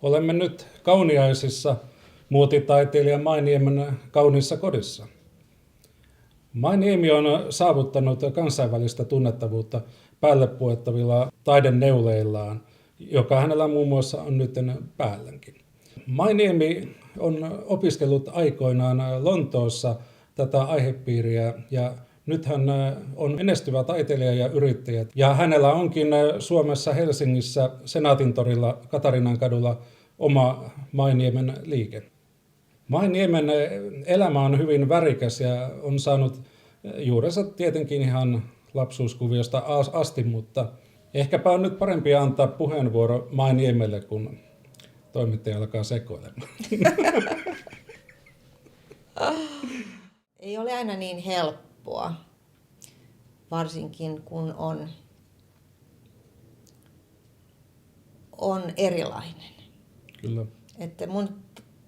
Olemme nyt Kauniaisissa muotitaiteilija Mainiemen kauniissa kodissa. Mainiemi on saavuttanut kansainvälistä tunnettavuutta päälle puettavilla taideneuleillaan, joka hänellä muun muassa on nyt päälläkin. Mainiemi on opiskellut aikoinaan Lontoossa tätä aihepiiriä ja nyt hän on menestyvä taiteilija ja yrittäjä. Ja hänellä onkin Suomessa Helsingissä Senaatintorilla Katarinan kadulla oma Mainiemen liike. Mainiemen elämä on hyvin värikäs ja on saanut juurensa tietenkin ihan lapsuuskuviosta asti, mutta ehkäpä on nyt parempi antaa puheenvuoro Mainiemelle, kun toimittaja alkaa sekoilemaan. Ei ole aina niin helppoa, varsinkin kun on erilainen. Kyllä. Että mun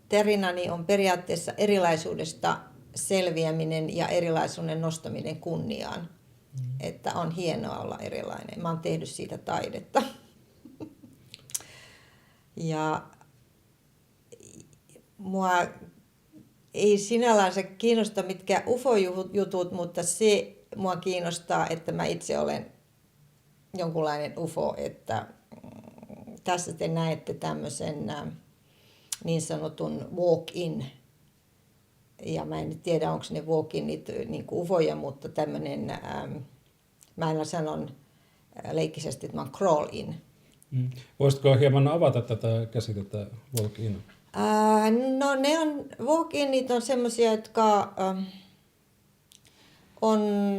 tarinani on periaatteessa erilaisuudesta selviäminen ja erilaisuuden nostaminen kunniaan. Että on hienoa olla erilainen. Mä oon tehnyt siitä taidetta. Ja mua ei sinällään se kiinnosta mitkä UFO-jutut, mutta se mua kiinnostaa, että mä itse olen jonkunlainen UFO, että tässä te näette tämmöisen niin sanotun walk-in. Ja mä en tiedä, onko ne walk-init niin kuin UFOja, mutta tämmöinen, mä aina sanon leikkisesti, että mä oon crawl-in. Voisitko hieman avata tätä käsitettä walk-in? No ne on, walk-init on semmoisia, jotka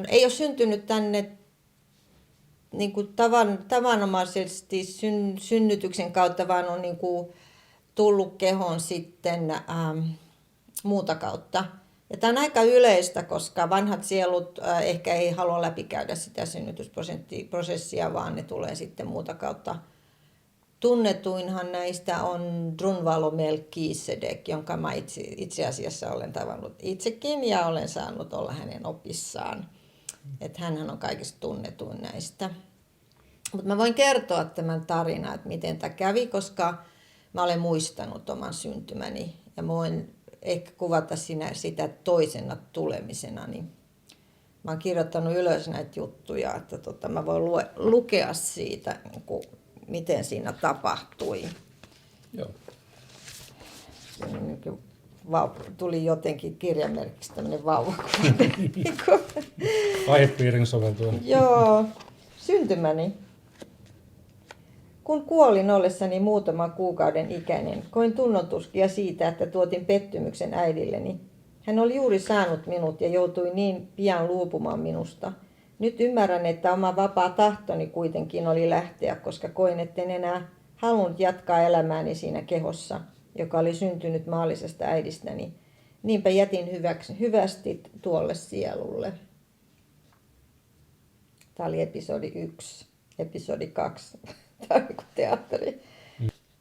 ei ole syntynyt tänne niin kuin tavanomaisesti synnytyksen kautta, vaan on niin kuin tullut kehoon sitten muuta kautta. Ja tämä on aika yleistä, koska vanhat sielut ehkä ei halua läpikäydä sitä synnytysprosessia, vaan ne tulee sitten muuta kautta. Tunnetuinhan näistä on Drunvalo Melchizedek, jonka mä itse asiassa olen tavannut itsekin ja olen saanut olla hänen opissaan. Että hänhän on kaikista tunnetuin näistä. Mutta mä voin kertoa tämän tarinan, että miten tämä kävi, koska mä olen muistanut oman syntymäni ja mä voin ehkä kuvata sitä toisena tulemisena. Niin mä oon kirjoittanut ylös näitä juttuja, että mä voin lukea siitä, miten siinä tapahtui. Joo. Tuli jotenkin kirjamerkiksi tämmöinen vauvakuva. Aihepiirin soveltuen. Joo, syntymäni. Kun kuolin ollessani muutaman kuukauden ikäinen, koin tunnontuskia siitä, että tuotin pettymyksen äidilleni. Hän oli juuri saanut minut ja joutui niin pian luopumaan minusta. Nyt ymmärrän, että oma vapaa tahtoni kuitenkin oli lähteä, koska koin, etten enää halunnut jatkaa elämääni siinä kehossa, joka oli syntynyt maallisesta äidistäni. Niinpä jätin hyvästi tuolle sielulle. Tämä oli episodi 1. Episodi 2. Tämä on kuin teatteri.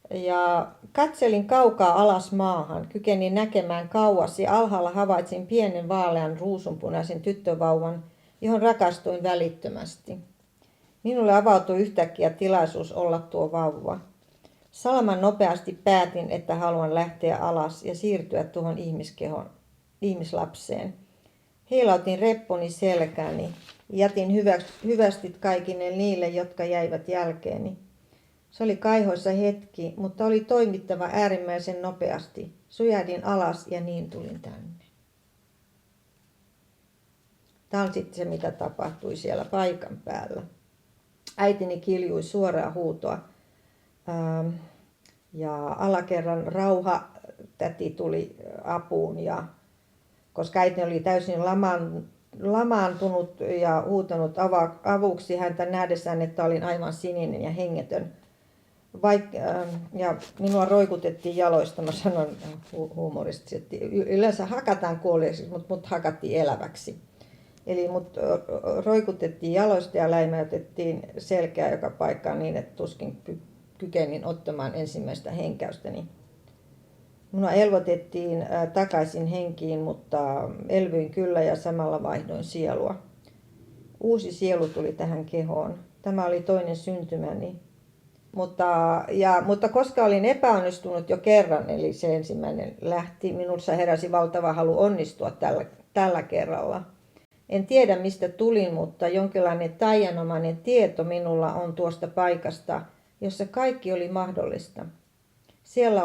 Ja katselin kaukaa alas maahan, kykenin näkemään kauas ja alhaalla havaitsin pienen vaalean ruusunpunaisen tyttövauvan, johon rakastuin välittömästi. Minulle avautui yhtäkkiä tilaisuus olla tuo vauva. Salaman nopeasti päätin, että haluan lähteä alas ja siirtyä tuohon ihmislapseen. Heilautin reppuni selkääni. Jätin hyvästit kaikille niille, jotka jäivät jälkeeni. Se oli kaihoissa hetki, mutta oli toimittava äärimmäisen nopeasti. Sujahdin alas ja niin tulin tänne. Tämä on sitten se, mitä tapahtui siellä paikan päällä. Äitini kiljui suoraa huutoa. Ja alakerran rauhatäti tuli apuun. Ja, koska äiti oli täysin lamaantunut ja huutanut avuksi häntä nähdessään, että olin aivan sininen ja hengetön. Ja minua roikutettiin jaloista, mä sanon huumoristisesti, että yleensä hakataan kuolleeksi, mutta mut hakattiin eläväksi. Eli mut roikutettiin jaloista ja läimäytettiin selkää joka paikkaan niin, että tuskin kykenin ottamaan ensimmäistä henkäystäni. Minua elvotettiin takaisin henkiin, mutta elvyin kyllä ja samalla vaihdoin sielua. Uusi sielu tuli tähän kehoon. Tämä oli toinen syntymäni. Mutta koska olin epäonnistunut jo kerran, eli se ensimmäinen lähti, minussa heräsi valtava halu onnistua tällä kerralla. En tiedä mistä tulin, mutta jonkinlainen taianomainen tieto minulla on tuosta paikasta, jossa kaikki oli mahdollista. Siellä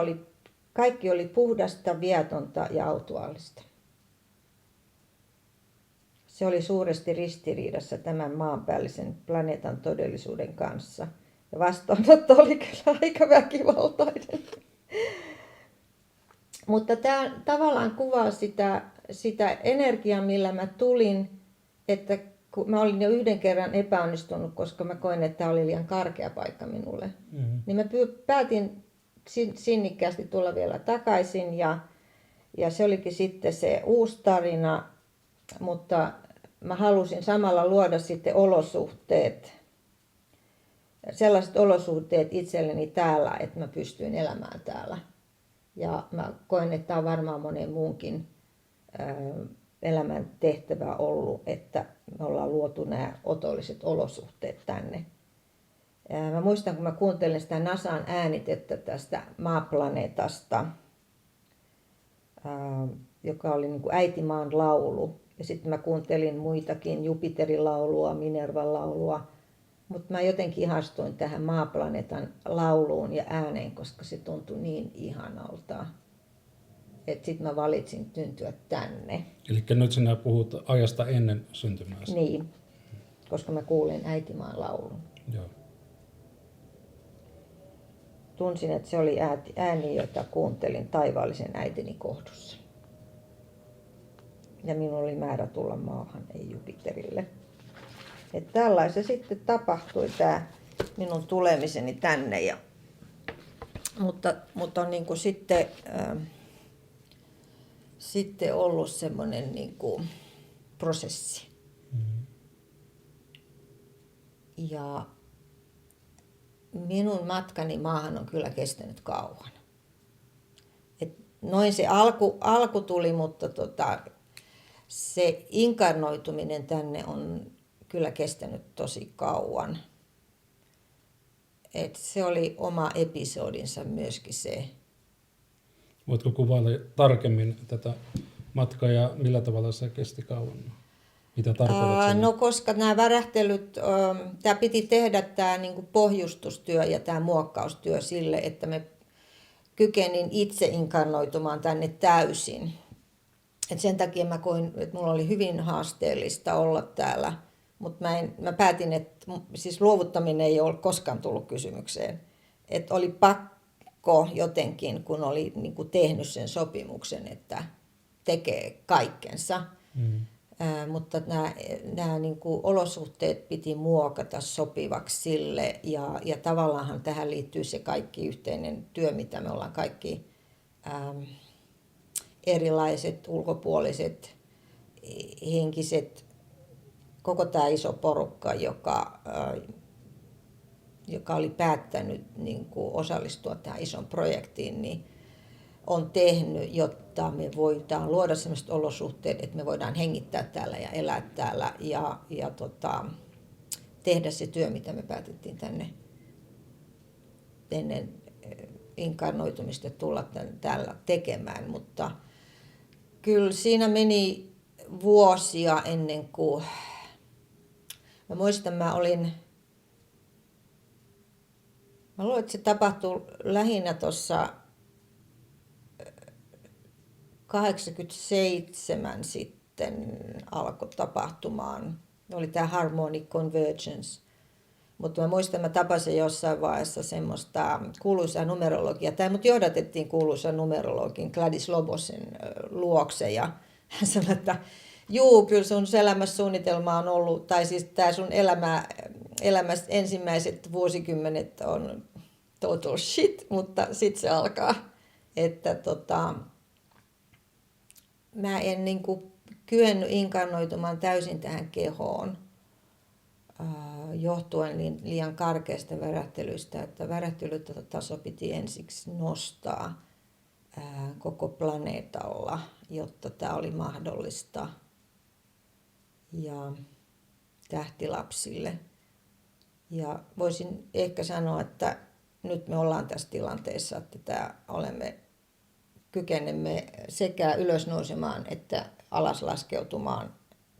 kaikki oli puhdasta, viatonta ja autuaallista. Se oli suuresti ristiriidassa tämän maanpäällisen planeetan todellisuuden kanssa. Ja vastaanotto oli kyllä aika väkivaltainen. Mutta tämä tavallaan kuvaa sitä energiaa, millä mä tulin, että kun mä olin jo yhden kerran epäonnistunut, koska mä koin, että tämä oli liian karkea paikka minulle. Mm-hmm. Niin mä päätin sinnikkäästi tulla vielä takaisin ja se olikin sitten se uusi tarina, mutta mä halusin samalla luoda sitten sellaiset olosuhteet itselleni täällä, että mä pystyin elämään täällä. Ja mä koen, että tämä on varmaan monen muunkin elämän tehtävä ollut, että me ollaan luotu nämä otolliset olosuhteet tänne. Mä muistan, kun mä kuuntelin sitä NASAn äänitettä tästä maaplaneetasta, joka oli niin kuin äitimaan laulu. Ja sitten mä kuuntelin muitakin, Jupiterin laulua, Minervan laulua. Mutta mä jotenkin ihastuin tähän maaplaneetan lauluun ja ääneen, koska se tuntui niin ihanalta. Että sitten mä valitsin syntyä tänne. Eli nyt sinä puhut ajasta ennen syntymääsi. Niin, koska mä kuulin äitimaan laulun. Joo. Tunsin, että se oli ääni, jota kuuntelin taivaallisen äitini kohdussa. Ja minulla oli määrä tulla maahan, ei Jupiterille. Että tällaisen sitten tapahtui tämä minun tulemiseni tänne. Mutta on niin kuin sitten ollut semmoinen niin kuin prosessi. Mm-hmm. Ja minun matkani maahan on kyllä kestänyt kauan. Et noin se alku tuli, mutta se inkarnoituminen tänne on kyllä kestänyt tosi kauan. Et se oli oma episodinsa myöskin se. Voitko kuvailla tarkemmin tätä matkaa ja millä tavalla se kesti kauan? Mitä tarkoitat? No koska nämä värähtelyt, tämä piti tehdä tämä niinku pohjustustyö ja tämä muokkaustyö sille, että me kykenin itse inkarnoitumaan tänne täysin. Et sen takia mä koin, että mulla oli hyvin haasteellista olla täällä. Mutta mä päätin, että siis luovuttaminen ei ole koskaan tullut kysymykseen. Että oli pakko jotenkin, kun oli niin kuin tehnyt sen sopimuksen, että tekee kaikkensa. Mutta nämä niin kuin olosuhteet piti muokata sopivaksi sille. Ja tavallaanhan tähän liittyy se kaikki yhteinen työ, mitä me ollaan kaikki erilaiset, ulkopuoliset, henkiset, koko tämä iso porukka, joka oli päättänyt niin kuin osallistua tähän ison projektiin, niin on tehnyt, jotta me voidaan luoda sellaiset olosuhteet, että me voidaan hengittää täällä ja elää täällä ja tehdä se työ, mitä me päätettiin tänne ennen inkarnoitumista tulla täällä tekemään. Mutta kyllä siinä meni vuosia ennen kuin mä muistan, mä luulen, että se tapahtui lähinnä tuossa 87 sitten alkoi tapahtumaan. Oli tämä Harmonic Convergence. Mutta mä muistan, mä tapasin jossain vaiheessa semmoista kuuluisaa numerologia. Tai mut johdatettiin kuuluisan numerologin Gladys Lobosin luokse ja hän sanoi, että juu, kyllä sun elämäsuunnitelma on ollut, tai siis tämä sun elämässä ensimmäiset vuosikymmenet on total shit, mutta sitten se alkaa, että mä en niinku kyennyt inkarnoitumaan täysin tähän kehoon johtuen liian karkeasta värähtelystä, että värähtelytaso piti ensiksi nostaa koko planeetalla, jotta tämä oli mahdollista ja tähtilapsille. Ja voisin ehkä sanoa, että nyt me ollaan tässä tilanteessa, että kykenemme sekä ylösnousemaan että alas laskeutumaan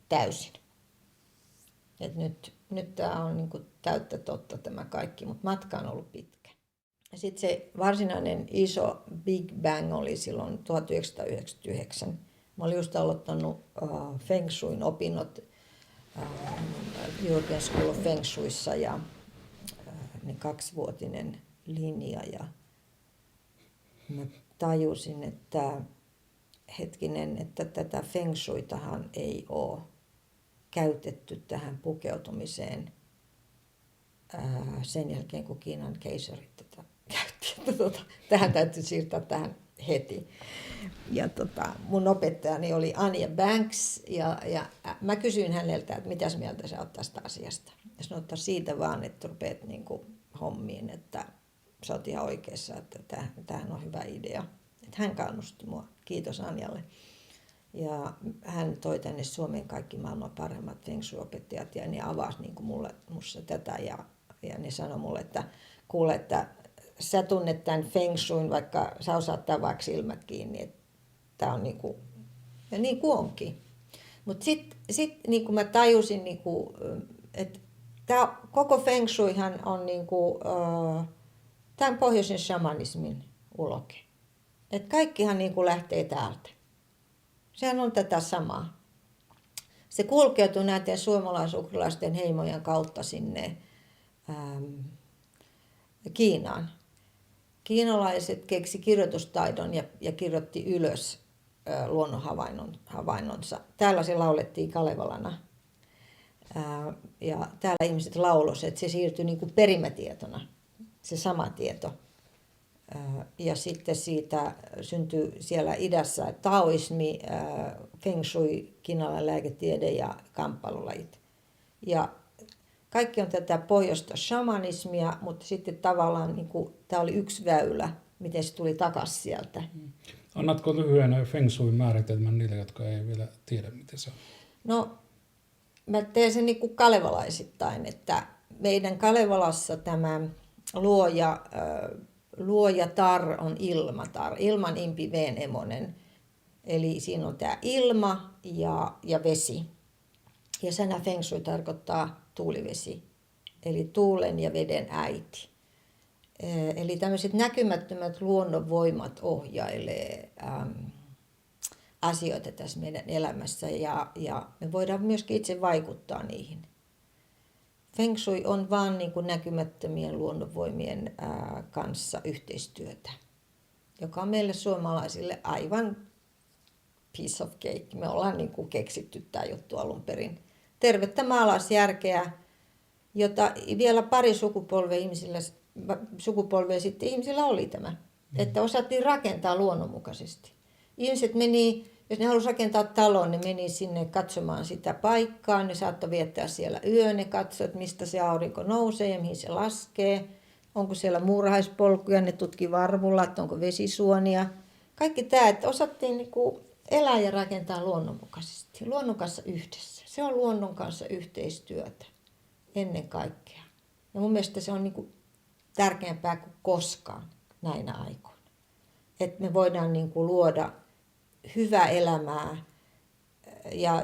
täysin. Et nyt tämä on niinku täyttä totta tämä kaikki, mutta matka on ollut pitkä. Sitten se varsinainen iso Big Bang oli silloin 1999. Mä olin just aloittanut Feng Shuin opinnot European School of Feng Shuissa ja ne 2-vuotinen linja. Ja mä tajusin, että että tätä Feng Shuitahan ei ole käytetty tähän pukeutumiseen sen jälkeen, kun Kiinan keisarit tätä käytti. Tähän täytyy siirtää tähän heti. Ja mun opettajani oli Anja Banks ja mä kysyin häneltä, että mitäs mieltä sä oot tästä asiasta. Ja sanoin, että siitä vaan, että rupeat niinku hommiin, että sä oot ihan oikeassa, että tämähän on hyvä idea. Että hän kannusti mua. Kiitos Anjalle. Ja hän toi tänne Suomen kaikki maailman parhaimmat Feng Shui-opettajat ja ne avasi niin kuin musta tätä ja ne sanoi mulle, että kuule, että sä tunnet tämän Feng Shuin, vaikka sä osaat tämän vaikka silmät kiinni, että tää on niin kuin, ja niin kuin onkin. Mutta sit niin kuin mä tajusin, niin kuin, että tää koko Feng Shuihan on niin kuin, tämän pohjoisen shamanismin uloke. Että kaikkihan niin kuin lähtee täältä. Sehän on tätä samaa. Se kulkeutuu näiden suomalais-ukrainalaisten heimojen kautta sinne Kiinaan. Kiinalaiset keksi kirjoitustaidon ja kirjoitti ylös luonnonhavainnonsa. Täällä se laulettiin Kalevalana. Ja täällä ihmiset lauloivat, että se siirtyi niin kuin perimätietona, se sama tieto. Ja sitten siitä syntyi siellä idässä taoismi, feng shui, kiinalainen lääketiede ja kamppailulajit. Ja kaikki on tätä pohjoista shamanismia, mutta sitten tavallaan niin kuin, tämä oli yksi väylä, miten se tuli takaisin sieltä. Annatko lyhyen feng shuin määritelmän niille, jotka ei vielä tiedä, miten se on? No, mä teen sen niin kuin kalevalaisittain, että meidän Kalevalassa tämä luojatar on ilmatar, ilman impi veen emonen. Eli siinä on tämä ilma ja vesi. Ja sana feng shui tarkoittaa tuulivesi, eli tuulen ja veden äiti. Eli tämmöiset näkymättömät luonnonvoimat ohjailee asioita tässä meidän elämässä ja me voidaan myöskin itse vaikuttaa niihin. Feng shui on vaan niin kuin näkymättömien luonnonvoimien kanssa yhteistyötä, joka on meille suomalaisille aivan piece of cake. Me ollaan niin kuin keksitty tämä juttu alun perin. Tervettä maalaisjärkeä, jota vielä pari sukupolvea sitten ihmisillä oli tämä. Että osattiin rakentaa luonnonmukaisesti. Ihmiset meni, jos ne halusivat rakentaa talon, ne meni sinne katsomaan sitä paikkaa. Ne saattoi viettää siellä yön, ne katsoivat, mistä se aurinko nousee ja mihin se laskee. Onko siellä muurahaispolkuja, ne tutki varvulat, onko vesisuonia. Kaikki tämä, että osattiin niinku elää ja rakentaa luonnonmukaisesti. Luonnon kanssa yhdessä. Se on luonnon kanssa yhteistyötä ennen kaikkea. Ja mun mielestä se on niinku tärkeämpää kuin koskaan näinä aikoina. Että me voidaan niinku luoda hyvää elämää.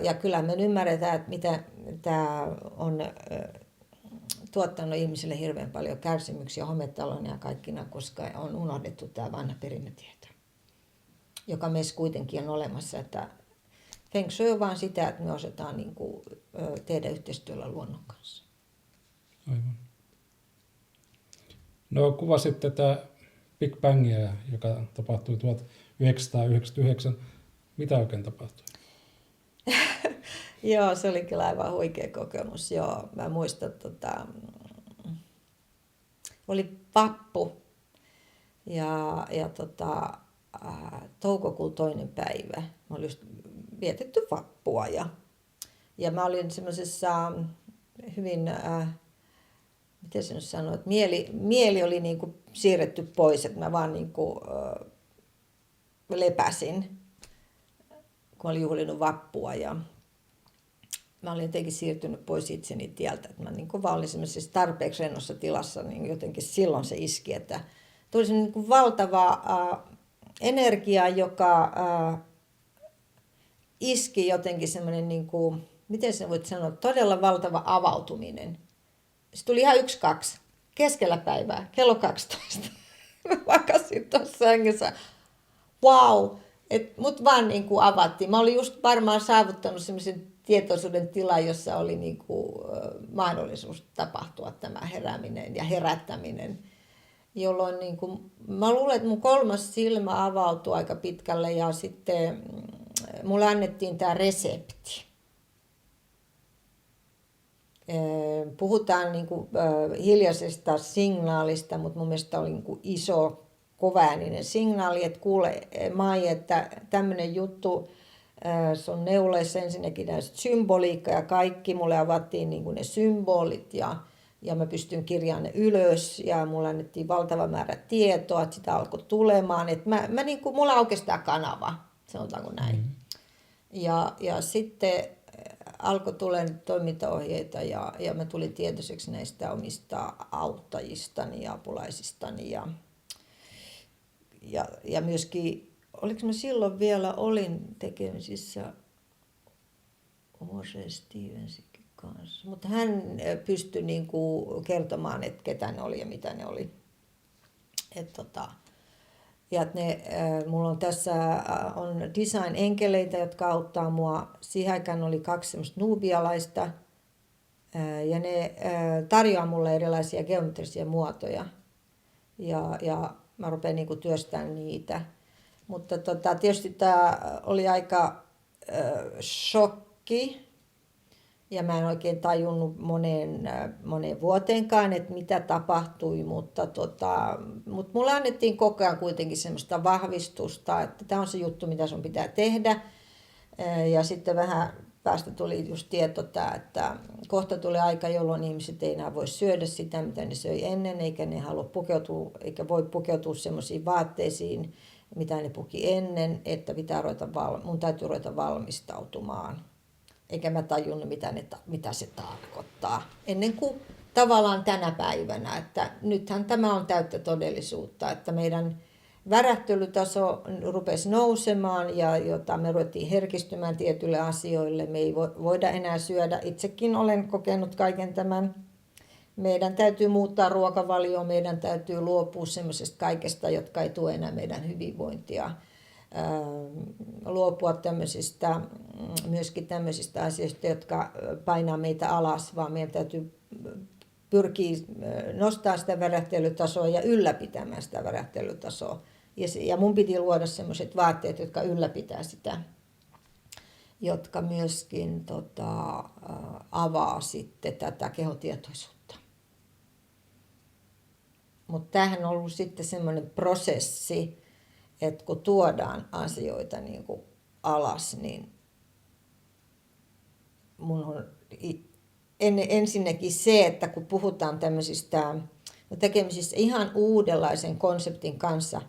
Ja kyllä me ymmärretään, että mitä tämä on tuottanut ihmisille hirveän paljon kärsimyksiä hometalon ja kaikkina, koska on unohdettu tämä vanha perimätieto, joka meissä kuitenkin on olemassa. Että feng shui on vaan sitä, että me osataan niin kuin tehdä yhteistyöllä luonnon kanssa. Aivan. No kuvasit tätä Big Bangia, joka tapahtui 1999. Mitä oikein tapahtui? Joo, se oli kyllä aivan huikea kokemus. Joo, mä muistan, oli vappu ja toukokuun 2. päivä. Mä olin just vietetty vappua ja mä olin semmoisessa hyvin, miten se nyt sanoo, että mieli oli niin kuin siirretty pois, että mä vaan niin kuin lepäsin, kun olin juhlinut vappua mä olin jotenkin siirtynyt pois itseni tieltä, että mä niin kuin vaan olin semmoisessa tarpeeksi rennossa tilassa, niin jotenkin silloin se iski, että tuli semmoinen niin kuin valtava energia, joka iski jotenkin semmoinen, niin kuin, miten sen voit sanoa, todella valtava avautuminen. Se tuli ihan 1-2 keskellä päivää, kello 12. Mä makasin tuossa sängyssä. Wow! Mut vaan niin kuin avattiin. Mä olin just varmaan saavuttanut semmoisen tietoisuuden tilan, jossa oli niin kuin, mahdollisuus tapahtua tämä herääminen ja herättäminen. Jolloin niin kuin, mä luulen, että mun 3. silmä avautui aika pitkälle ja sitten mulle annettiin tämä resepti. Puhutaan niin kuin, hiljaisesta signaalista, mutta mun mielestä oli niin kuin iso, kovaääninen signaali, että kuule Mai, että tämmöinen juttu, se on neuleissa ensinnäkin näistä symboliikka ja kaikki, mulle avattiin niin kuin ne symbolit ja mä pystyn kirjaamaan ne ylös ja mulle annettiin valtava määrä tietoa, että sitä alkoi tulemaan, että mä niin kuin, mulla aukesi tämä kanava, sanotaanko näin. Ja sitten alkoi tulemaan toimintaohjeita ja mä tulin tietoiseksi näistä omista auttajistani ja apulaisistani ja myöskin, oliko mä silloin vielä olin tekemisissä O.C. Stevensinkin kanssa, mutta hän pystyi niin kuin kertomaan, että ketä ne oli ja mitä ne oli. Ja mulla on tässä on design-enkeleitä, jotka auttaa mua. Siihen aikaan oli 2 semmoista nuubialaista ja ne tarjoaa mulle erilaisia geometrisia muotoja ja mä rupean niinku työstämään niitä. Mutta tietysti tämä oli aika shokki ja mä en oikein tajunnut moneen vuoteenkaan, että mitä tapahtui, mutta mulle annettiin koko ajan kuitenkin semmoista vahvistusta, että tämä on se juttu, mitä sun pitää tehdä. Ja sitten vähän päästä tuli just tieto, että kohta tuli aika, jolloin ihmiset ei enää voi syödä sitä, mitä ne söi ennen, eikä ne halua pukeutua, eikä voi pukeutua semmoisiin vaatteisiin, mitä ne puki ennen, että mun täytyy ruveta valmistautumaan. Eikä mä tajunnut, mitä se tarkoittaa. Ennen kuin tavallaan tänä päivänä, että nythän tämä on täyttä todellisuutta, että meidän värähtelytaso rupesi nousemaan ja jota me ruvettiin herkistymään tietyille asioille. Me ei voida enää syödä. Itsekin olen kokenut kaiken tämän. Meidän täytyy muuttaa ruokavalioa, meidän täytyy luopua semmoisesta kaikesta, jotka ei tue enää meidän hyvinvointia. Luopua myöskin tämmöisistä asioista, jotka painaa meitä alas, vaan meidän täytyy pyrkiä nostaa sitä värähtelytasoa ja ylläpitämään sitä värähtelytasoa. Ja mun piti luoda semmoiset vaatteet, jotka ylläpitää sitä, jotka myöskin avaa sitten tätä kehotietoisuutta. Mutta tämähän on ollut sitten semmoinen prosessi, että kun tuodaan asioita niin kuin alas, niin mun on ensinnäkin se, että kun puhutaan tämmöisistä tekemisissä ihan uudenlaisen konseptin kanssa,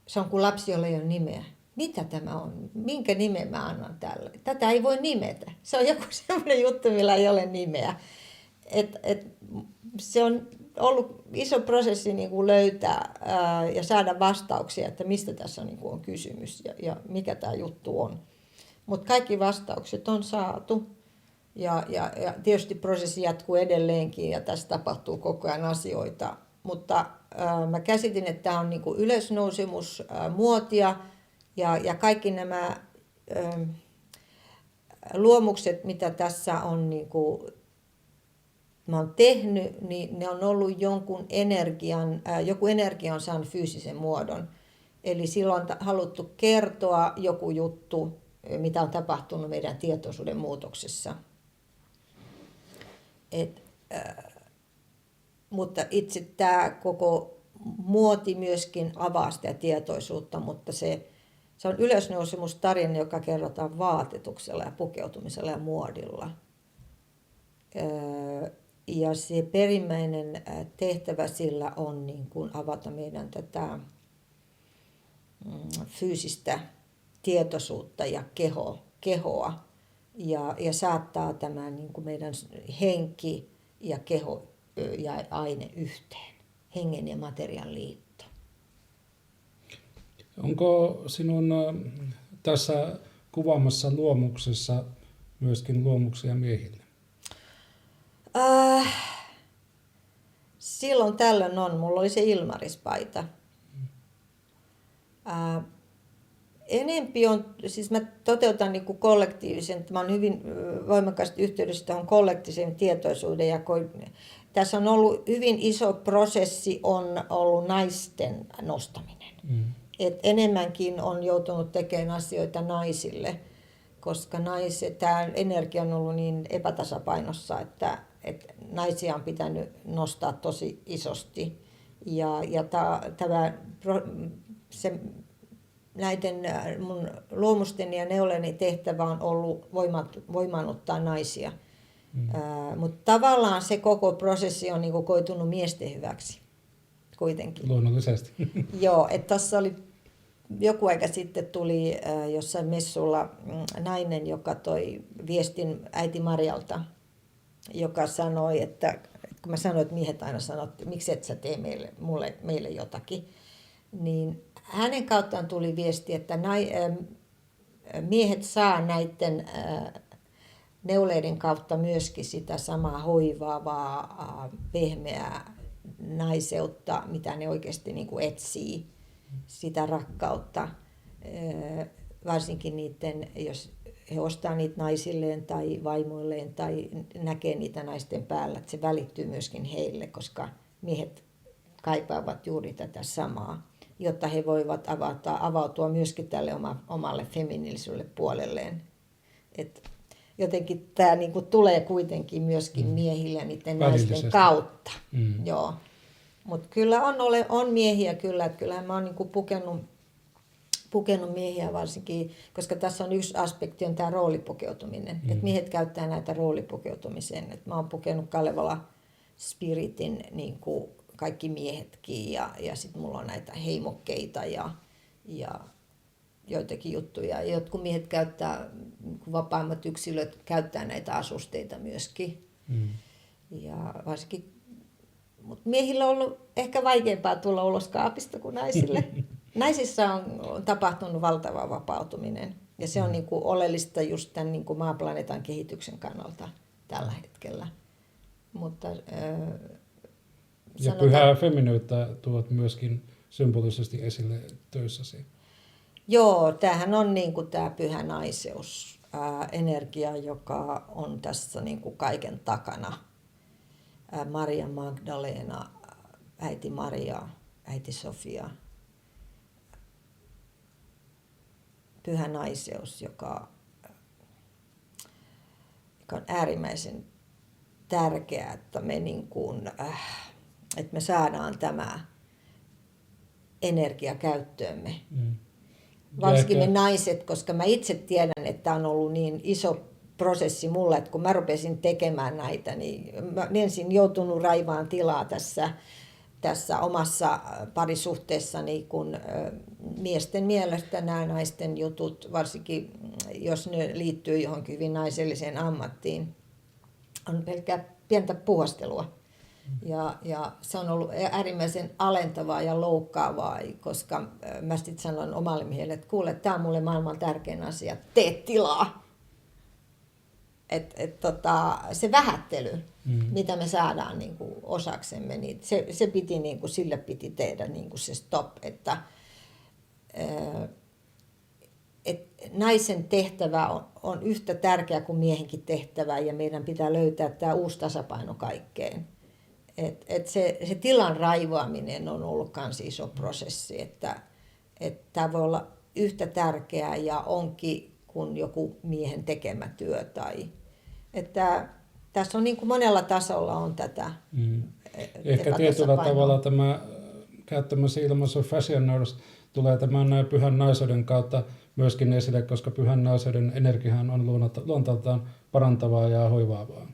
se on kuin lapsi, jolla ei ole nimeä. Mitä tämä on? Minkä nimen mä annan tälle? Tätä ei voi nimetä. Se on joku semmoinen juttu, millä ei ole nimeä. Se on ollut iso prosessi niin kuin löytää ja saada vastauksia, että mistä tässä niin kuin on kysymys ja mikä tämä juttu on. Mutta kaikki vastaukset on saatu ja tietysti prosessi jatkuu edelleenkin ja tässä tapahtuu koko ajan asioita. Mutta mä käsitin, että tämä on niin kuin ylösnousemus, muotia ja kaikki nämä luomukset, mitä tässä on niin kuin mä oon tehnyt, niin ne on ollut joku energia on saanut fyysisen muodon. Eli silloin on haluttu kertoa joku juttu, mitä on tapahtunut meidän tietoisuuden muutoksessa. Mutta itse tämä koko muoti myöskin avaa sitä tietoisuutta, mutta se on ylösnousemustarina, joka kerrotaan vaatetuksella ja pukeutumisella ja muodilla. Ja se perimmäinen tehtävä sillä on niin kuin avata meidän tätä fyysistä tietoisuutta ja kehoa ja saattaa tämä niin kuin meidän henki ja keho ja aine yhteen. Hengen ja materian liitto. Onko sinun tässä kuvaamassa luomuksessa myöskin luomuksia miehille? Silloin tällöin on. Mulla oli se Ilmarispaita. Enempi on, siis mä toteutan niin kuin kollektiivisen, mä olen hyvin voimakkaasti yhteydessä tuohon kollektiivisen tietoisuuden jakoon. Tässä on ollut hyvin iso prosessi, on ollut naisten nostaminen. Et enemmänkin on joutunut tekemään asioita naisille, koska tämä energia on ollut niin epätasapainossa, että naisia on pitänyt nostaa tosi isosti. Näiden mun luomusten ja neuleni tehtävä on ollut voimaannuttaa naisia. Mutta tavallaan se koko prosessi on niinku koitunut miesten hyväksi kuitenkin. Luonnollisesti. Joo, että tässä oli joku aika sitten tuli jossain messulla nainen, joka toi viestin äiti Marjalta, joka sanoi, että kun mä sanoin, että miehet aina sanoo, että miksi et sä tee meille jotakin, niin hänen kauttaan tuli viesti, että miehet saa näiden neuleiden kautta myöskin sitä samaa hoivaavaa, pehmeää naiseutta, mitä ne oikeasti niin kuin etsii, sitä rakkautta. Varsinkin niiden, jos he ostaa niitä naisilleen tai vaimoilleen tai näkee niitä naisten päällä, että se välittyy myöskin heille, koska miehet kaipaavat juuri tätä samaa, jotta he voivat avautua myöskin tälle omalle feminiiliselle puolelleen. Et jotenkin tämä niinku tulee kuitenkin myöskin miehille niiden naisten kautta. Joo. Mutta kyllä on miehiä kyllä, että kyllähän mä oon niinku pukenut miehiä varsinkin, koska tässä on yksi aspekti, on tämä roolipukeutuminen. Että miehet käyttää näitä roolipukeutumiseen. Et mä oon pukenut Kalevala Spiritin niin kuin kaikki miehetkin ja sitten mulla on näitä heimokkeita ja joitakin juttuja. Jotkut miehet käyttää, vapaimmat yksilöt käyttää näitä asusteita myöskin. Ja varsinkin, mutta miehillä on ollut ehkä vaikeampaa tulla ulos kaapista kuin naisille. Naisissa on tapahtunut valtava vapautuminen ja se on niin kuin oleellista just tämän niin kuin maaplaneetan kehityksen kannalta tällä hetkellä. Mutta, ja pyhää feminiyttä tuot myöskin symbolisesti esille töissäsi. Joo, tämähän on niin kuin tämä pyhä naiseus, energia, joka on tässä niin kuin kaiken takana. Maria Magdalena, äiti Maria, äiti Sofia. Pyhä naiseus, joka on äärimmäisen tärkeää, että me, niin kuin, että me saadaan tämä energia käyttöömme. Varsinkin me naiset, koska mä itse tiedän, että on ollut niin iso prosessi mulla, että kun mä rupesin tekemään näitä, niin mä ensin joutunut raivaan tilaa tässä omassa parisuhteessani, kun miesten mielestä nämä naisten jutut, varsinkin jos ne liittyy johonkin hyvin naiselliseen ammattiin, on pelkkää pientä puhastelua. Ja se on ollut äärimmäisen alentavaa ja loukkaavaa, koska mä sitten sanon omalle miehelle, että kuule, tämä on mulle maailman tärkein asia, tee tilaa. Se vähättely, mitä me saadaan niin kuin osaksemme, niin se piti, niin kuin, sille piti tehdä niin kuin se stop, että naisen tehtävä on yhtä tärkeä kuin miehenkin tehtävä ja meidän pitää löytää tämä uusi tasapaino kaikkeen. Se tilan raivaaminen on ollut myös iso prosessi, että tämä voi olla yhtä tärkeää ja onkin kuin joku miehen tekemä työ. Että tässä on niin kuin monella tasolla on tätä Ehkä tietyllä tavalla tämä käyttämässä ilmaisu fashion nurse tulee tämän pyhän naiseuden kautta myöskin esille, koska pyhän naiseuden energiahan on luonteeltaan parantavaa ja hoivaavaa.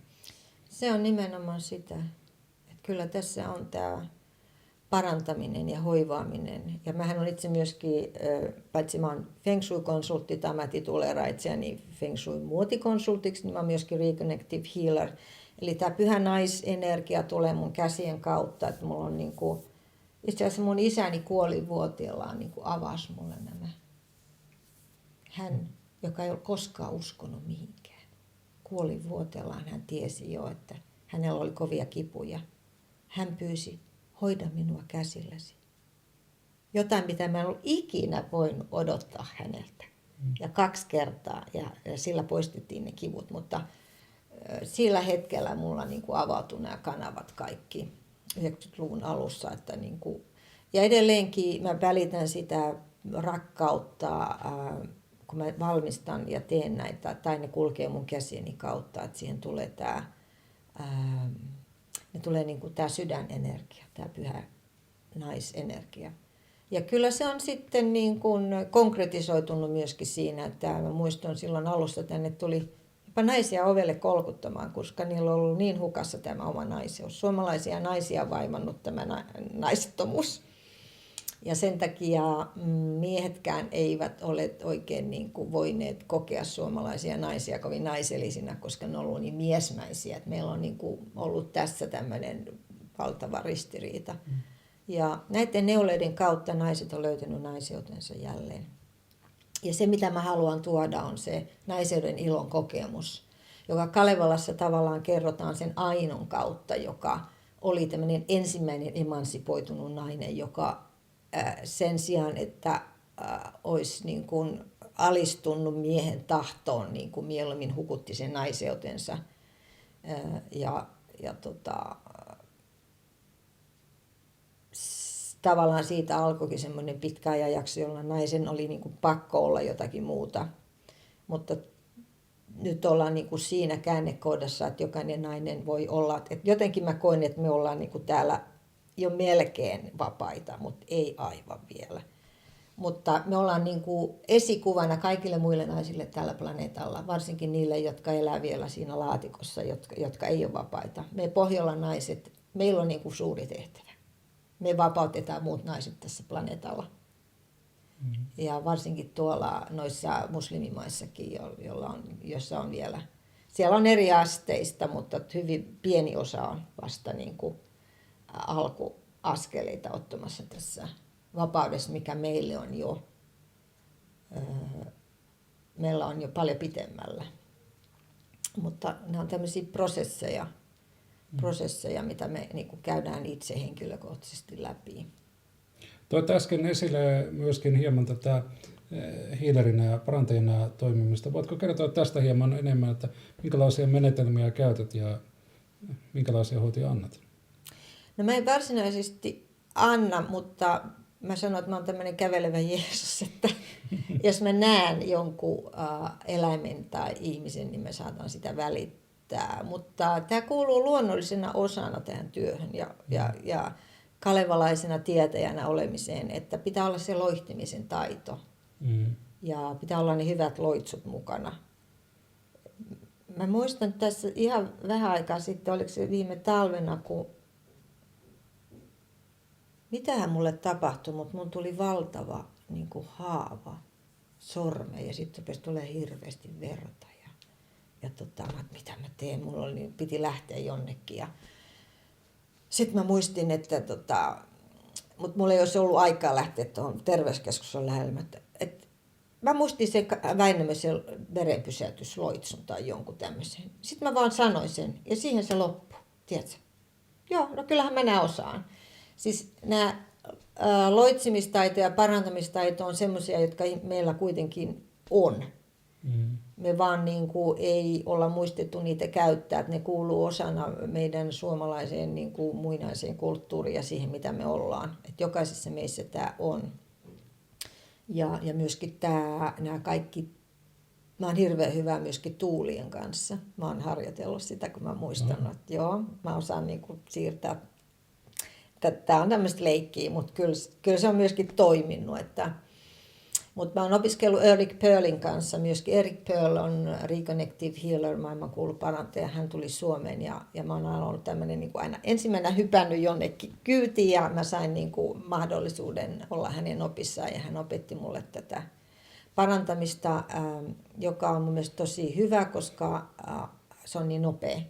Se on nimenomaan sitä. Että kyllä tässä on parantaminen ja hoivaaminen. Ja mähän on itse myöskin, paitsi mä oon Feng Shui-konsultti, tai mä tituleeraan itseäni Feng Shui-muotikonsultiksi, niin mä oon myöskin Reconnective Healer. Eli tämä pyhä naisenergia tulee mun käsien kautta, että mulla on niinku, itse asiassa mun isäni kuoli vuotiaallaan niinku avasi mulle nämä. Hän, joka ei ole koskaan uskonut mihinkään, kuoli vuotiaallaan, hän tiesi jo, että hänellä oli kovia kipuja. Hän pyysi, hoida minua käsilläsi. Jotain, mitä mä en ollut ikinä voinut odottaa häneltä. Ja 2 kertaa, ja sillä poistettiin ne kivut, mutta sillä hetkellä mulla niin kuin avautui nämä kanavat kaikki 90-luvun alussa. Että niin kuin, ja edelleenkin mä välitän sitä rakkautta, kun mä valmistan ja teen näitä, tai ne kulkee mun käsieni kautta, että siihen tulee tämä, ne tulee niin kuin tämä sydänenergia, tämä pyhä naisenergia. Ja kyllä se on sitten niin kuin konkretisoitunut myöskin siinä, että mä muistan silloin alussa tänne tuli jopa naisia ovelle kolkuttamaan, koska niillä on ollut niin hukassa tämä oma naiseus. Suomalaisia naisia on vaimannut tämä naisettomuus. Ja sen takia miehetkään eivät ole oikein niin kuin voineet kokea suomalaisia naisia kovin naisellisina, koska ne on ollut niin miesmäisiä. Että meillä on niin kuin ollut tässä tämmöinen valtava ristiriita. Ja näiden neuleiden kautta naiset on löytänyt naiseutensa jälleen. Ja se, mitä mä haluan tuoda, on se naiseuden ilon kokemus, joka Kalevalassa tavallaan kerrotaan sen Ainon kautta, joka oli tämmöinen ensimmäinen emansipoitunut nainen, joka sen sijaan, että olisi niin kuin alistunut miehen tahtoon, niin kuin mieluummin hukutti sen naiseutensa. Tavallaan siitä alkoikin semmoinen pitkä ajanjakso, jolloin naisen oli niin kuin pakko olla jotakin muuta. Mutta nyt ollaan niin kuin siinä käännekohdassa, että jokainen nainen voi olla. Että jotenkin mä koen, että me ollaan niin kuin täällä jo melkein vapaita, mutta ei aivan vielä. Mutta me ollaan niin kuin esikuvana kaikille muille naisille tällä planeetalla, varsinkin niille, jotka elää vielä siinä laatikossa, jotka ei ole vapaita. Me Pohjolan naiset, meillä on niin kuin suuri tehtävä. Me vapautetaan muut naiset tässä planeetalla. Ja varsinkin tuolla noissa muslimimaissakin, jossa on vielä, siellä on eri asteista, mutta hyvin pieni osa on vasta niin kuin alkuaskeleita ottamassa tässä vapaudessa, mikä meille on jo, meillä on jo paljon pitemmällä. Mutta nämä on tämmöisiä prosesseja, mitä me niin kuin käydään itse henkilökohtaisesti läpi. Toit äsken esille myöskin hieman tätä healerinä ja parantajana toimimista. Voitko kertoa tästä hieman enemmän, että minkälaisia menetelmiä käytät ja minkälaisia hoitoja annat? No mä en varsinaisesti anna, mutta mä sanon, että mä oon tämmöinen kävelevä Jeesus, että jos mä näen jonkun eläimen tai ihmisen, niin mä saatan sitä välittää. Mutta tämä kuuluu luonnollisena osana tähän työhön ja kalevalaisena tietäjänä olemiseen, että pitää olla se loihtimisen taito ja pitää olla ne hyvät loitsut mukana. Mä muistan tässä ihan vähän aikaa sitten, oliko se viime talvena, kun mitähän mulle tapahtui, mutta mun tuli valtava niin kuin haava sormeen ja sitten rupesi tulemaan hirveästi verta. Mitä mä teen, mulla oli, piti lähteä jonnekin. Sitten mä muistin, että mutta mulla ei olisi ollut aikaa lähteä tuohon terveyskeskukseen lähellä. Mä muistin sen Väinämöisen verenpysäytysloitsun tai jonkun tämmöisen. Sitten mä vaan sanoin sen ja siihen se loppui, tiedätkö? Joo, no kyllähän mä nämä osaan. Siis nämä loitsimistaito ja parantamistaito on semmoisia, jotka meillä kuitenkin on. Me vaan niin kuin ei olla muistettu niitä käyttää, että ne kuuluu osana meidän suomalaiseen niin kuin muinaiseen kulttuuriin ja siihen, mitä me ollaan. Että jokaisessa meissä tämä on. Ja myöskin nämä kaikki, mä oon hirveän hyvä myöskin tuulien kanssa. Mä oon harjoitellut sitä, kun mä muistan, että joo, mä osaan niin kuin siirtää. Tämä on tämmöistä leikkiä, mutta kyllä se on myöskin toiminut, että Mutta mä oon opiskellut Eric Pearlin kanssa myöskin. Eric Pearl on Reconnective Healer, maailmankuulu parantaja. Hän tuli Suomeen ja mä oon aina ollut tämmöinen niin aina ensimmäisenä hypännyt jonnekin kyytiin ja mä sain niin kuin mahdollisuuden olla hänen opissaan ja hän opetti mulle tätä parantamista, joka on mun mielestä tosi hyvä, koska se on niin nopea,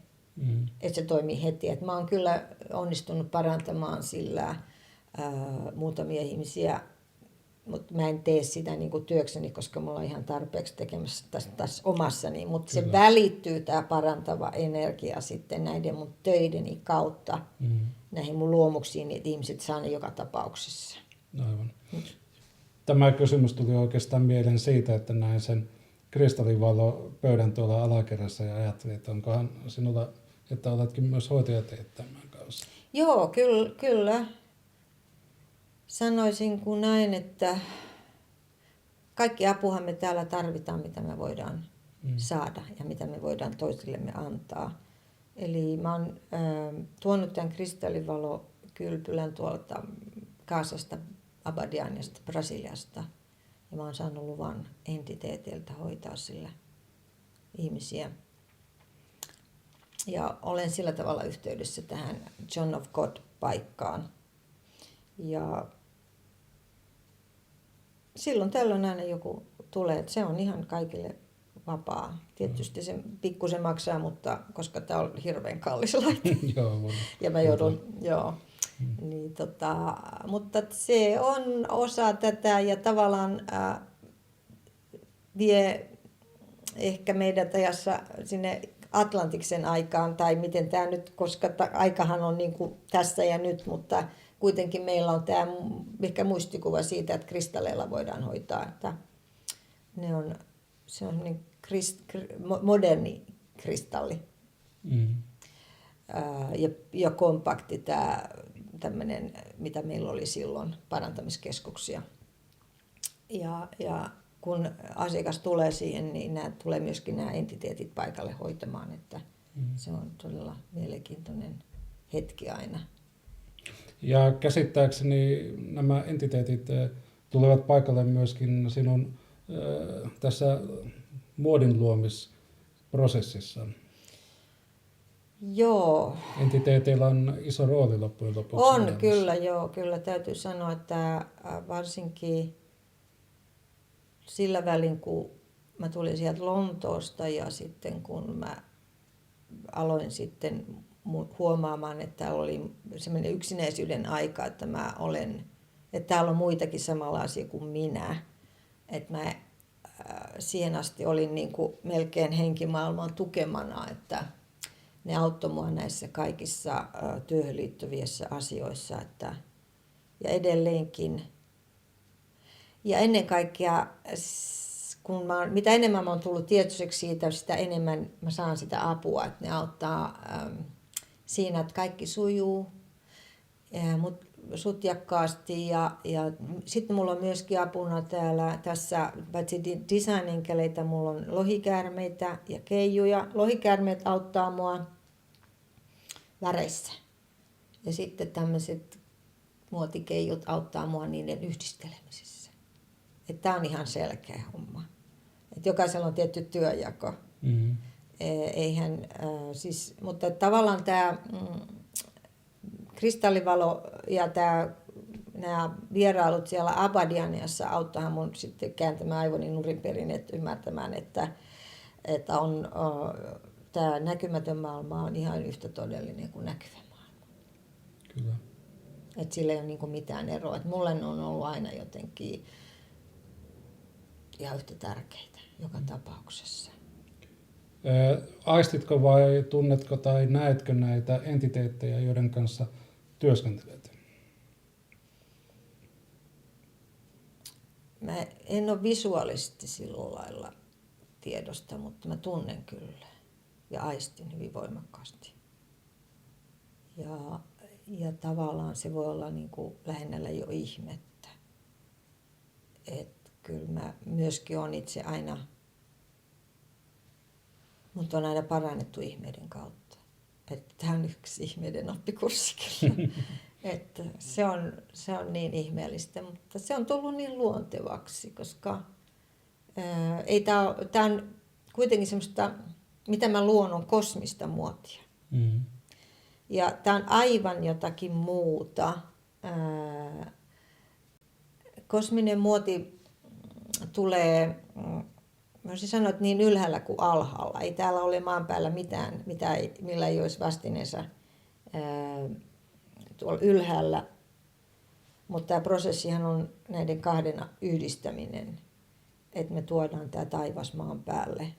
että se toimii heti. Et mä oon kyllä onnistunut parantamaan sillä muutamia ihmisiä, mutta mä en tee sitä niin kuin työkseni, koska mulla on ihan tarpeeksi tekemässä tässä omassani. Mutta se välittyy, tämä parantava energia sitten näiden mun töideni kautta näihin mun luomuksiin, niin että ihmiset saa ne joka tapauksessa. Aivan. Tämä kysymys tuli oikeastaan mieleen siitä, että näin sen kristallivalo pöydän tuolla alakerrassa ja ajattelin, että onkohan sinulla, että oletkin myös hoitajateet tämän kanssa. Joo, kyllä. Sanoisin kuin näin, että kaikki apuhan me täällä tarvitaan, mitä me voidaan saada ja mitä me voidaan toisillemme antaa. Eli mä oon tuonut tämän kristallivalokylpylän tuolta Kaasasta, Abadianiasta, Brasiliasta. Ja mä oon saanut luvan entiteeteiltä hoitaa sillä ihmisiä. Ja olen sillä tavalla yhteydessä tähän John of God-paikkaan. Ja silloin tällöin aina joku tulee, että se on ihan kaikille vapaa. Tietysti se pikkusen maksaa, mutta koska tämä on hirveän kallis laite. Ja mä joudun, niin mutta se on osa tätä ja tavallaan vie ehkä meidät ajassa sinne Atlantiksen aikaan, tai miten tämä nyt, koska aikahan on niin kuin tässä ja nyt, mutta kuitenkin meillä on tämä ehkä muistikuva siitä, että kristalleilla voidaan hoitaa, että se on niin moderni kristalli ja kompakti tämä tämmöinen, mitä meillä oli silloin, parantamiskeskuksia. Ja kun asiakas tulee siihen, niin tulee myöskin nämä entiteetit paikalle hoitamaan, että se on todella mielenkiintoinen hetki aina. Ja käsittääkseni nämä entiteetit tulevat paikalle myöskin sinun tässä muodin luomisprosessissa. Joo. Entiteeteillä on iso rooli loppujen lopuksi. On elämässä. Kyllä, joo. Kyllä täytyy sanoa, että varsinkin sillä välin, kun mä tulin sieltä Lontoosta ja sitten kun mä aloin sitten huomaamaan, että täällä oli semmoinen yksinäisyyden aika, että että täällä on muitakin samanlaisia kuin minä. Että mä siihen asti olin niin kuin melkein henkimaailman tukemana, että ne auttoi mua näissä kaikissa työhön liittyvissä asioissa. Ja edelleenkin. Ja ennen kaikkea, mitä enemmän mä oon tullut tietoiseksi siitä, sitä enemmän mä saan sitä apua. Että ne auttaa siinä, että kaikki sujuu sutjakkaasti. Ja sitten mulla on myöskin apuna tässä, paitsi design-enkeleitä, mulla on lohikäärmeitä ja keijuja. Lohikäärmeet auttaa mua väreissä. Ja sitten tämmöiset muotikeijut auttaa mua niiden yhdistelemisessä. Että tää on ihan selkeä homma. Että jokaisella on tietty työjako. Mm-hmm. Mutta tavallaan tämä kristallivalo ja nämä vierailut siellä Abadianiassa auttahan mun sitten kääntämään aivoni nurin perin, että ymmärtämään, että on tämä näkymätön maailma on ihan yhtä todellinen kuin näkyvä maailma. Kyllä. Että sillä ei ole niin kuin mitään eroa. Että mulle on ollut aina jotenkin ihan yhtä tärkeitä joka tapauksessa. Aistitko vai tunnetko tai näetkö näitä entiteettejä, joiden kanssa työskentelet? Mä en ole visuaalisesti sillä lailla tiedosta, mutta mä tunnen kyllä ja aistin hyvin voimakkaasti. Ja tavallaan se voi olla niin kuin lähennällä jo ihmettä. Että kyllä mä myöskin olen itse aina, mut on aina parannettu ihmeiden kautta. Että tämä on yksi ihmeiden oppikurssi kyllä. Että se on niin ihmeellistä, mutta se on tullut niin luontevaksi, koska ei tämä on kuitenkin semmoista, mitä mä luon, on kosmista muotia. Mm. Ja tämä on aivan jotakin muuta. Kosminen muoti tulee, voisin sanoa, että niin ylhäällä kuin alhaalla. Ei täällä ole maan päällä mitään, millä ei olisi vastineensa tuolla ylhäällä. Mutta tämä prosessihan on näiden kahden yhdistäminen, että me tuodaan tämä taivas maan päälle.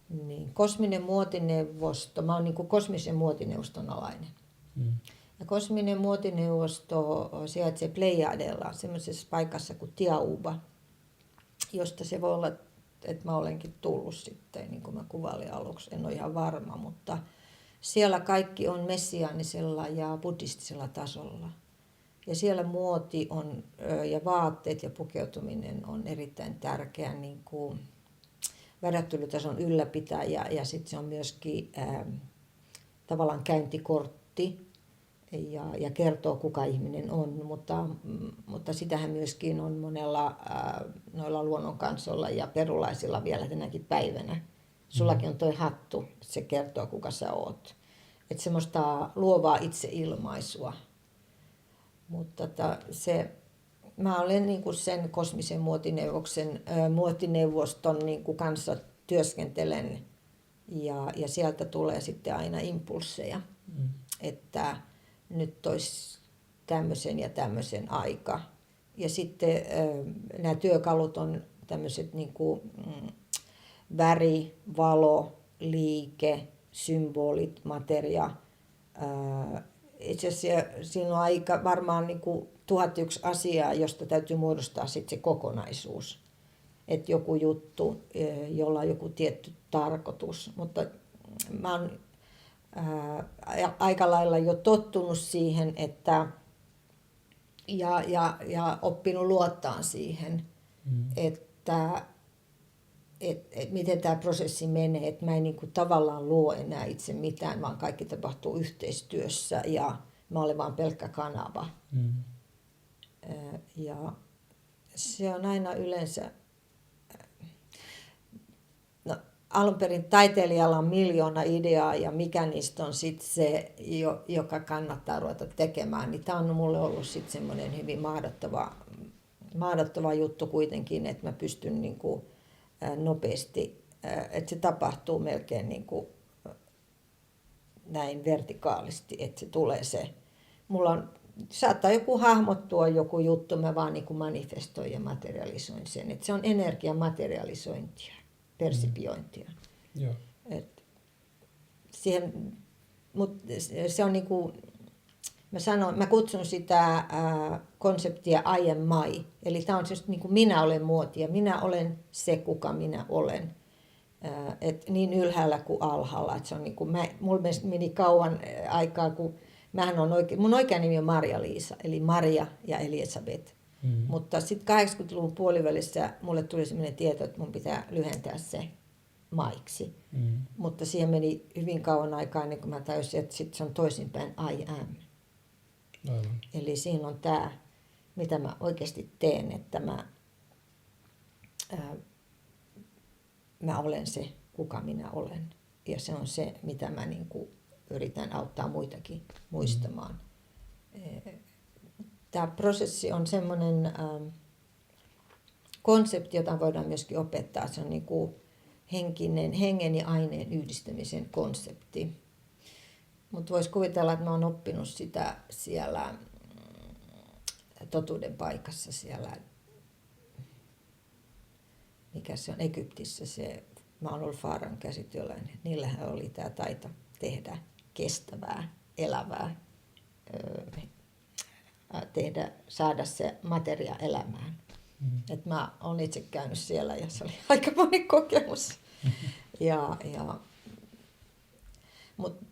Niin, kosminen muotineuvosto, mä oon niin kuin kosmisen muotineuvoston alainen. Mm. Ja kosminen muotineuvosto sijaitsee Pleiadella, semmoisessa paikassa kuin Tiauba, josta se voi olla, että mä olenkin tullut sitten, niin kuin mä kuvailin aluksi, en ole ihan varma, mutta siellä kaikki on messiaanisella ja buddhistisella tasolla. Ja siellä muoti on, ja vaatteet ja pukeutuminen on erittäin tärkeä niin kuin värättelytason ylläpitäjä, ja sitten se on myöskin tavallaan käyntikortti ja kertoo, kuka ihminen on, mutta sitähän myöskin on monella noilla luonnonkansoilla ja perulaisilla vielä tänäkin päivänä. Sullakin on toi hattu, se kertoo, kuka sä oot. Että semmoista luovaa itseilmaisua. Mutta mä olen niin kuin sen kosmisen muotineuvoston niin kuin kanssa työskentelen ja sieltä tulee sitten aina impulseja, että nyt olisi tämmöisen ja tämmöisen aika. Ja sitten nämä työkalut on tämmöiset niin kuin väri, valo, liike, symbolit, materia. Itse asiassa siinä on aika varmaan niin kuin 1001 asiaa, josta täytyy muodostaa sitten se kokonaisuus. Että joku juttu, jolla on joku tietty tarkoitus. Mutta mä oon aika lailla jo tottunut siihen, että ja oppinut luottaa siihen, että miten tämä prosessi menee, että mä en niin kuin tavallaan luo enää itse mitään, vaan kaikki tapahtuu yhteistyössä ja mä olen vaan pelkkä kanava. Ja se on aina yleensä, no alun perin taiteilijalla on 1,000,000 ideaa ja mikä niistä on sitten se, joka kannattaa ruveta tekemään, niin tämä on mulle ollut sitten semmoinen hyvin mahdottava juttu kuitenkin, että mä pystyn niin kuin nopeasti, että se tapahtuu melkein niin kuin näin vertikaalisti, että se tulee se. Mulla on, saattaa joku hahmottua joku juttu, mä vaan niin kuin manifestoin ja materialisoin sen. Että se on energiamaterialisointia, persipiointia. Joo. Mutta se on niin kuin, mä kutsun sitä konseptia I am my. Eli tämä on siis niin kuin minä olen muoti ja minä olen se, kuka minä olen. Et niin ylhäällä kuin alhaalla. Et se on niin kuin, mulla meni kauan aikaa, kun mun oikea nimi on Marja-Liisa, eli Maria ja Elisabeth. Mutta sitten 80-luvun puolivälissä mulle tuli sellainen tieto, että mun pitää lyhentää se maiksi. Mutta siihen meni hyvin kauan aikaa, ennen kuin mä tajusin, että sit se on toisinpäin I am. Aivan. Eli siinä on tämä, mitä mä oikeasti teen, että mä olen se, kuka minä olen. Ja se on se, mitä mä niin kuin yritän auttaa muitakin muistamaan. Tämä prosessi on semmoinen konsepti, jota voidaan myöskin opettaa. Se on niin kuin hengen ja aineen yhdistämisen konsepti. Mutta voisi kuvitella, että mä oon oppinut sitä siellä totuuden paikassa siellä, mikä se on, Egyptissä. Mä oon ollut Faaran käsityöläinen. Niillähän oli tämä taito tehdä kestävää, elävää, saada se materia elämään. Et mä oon itse käynyt siellä ja se oli aika moni kokemus. Mutta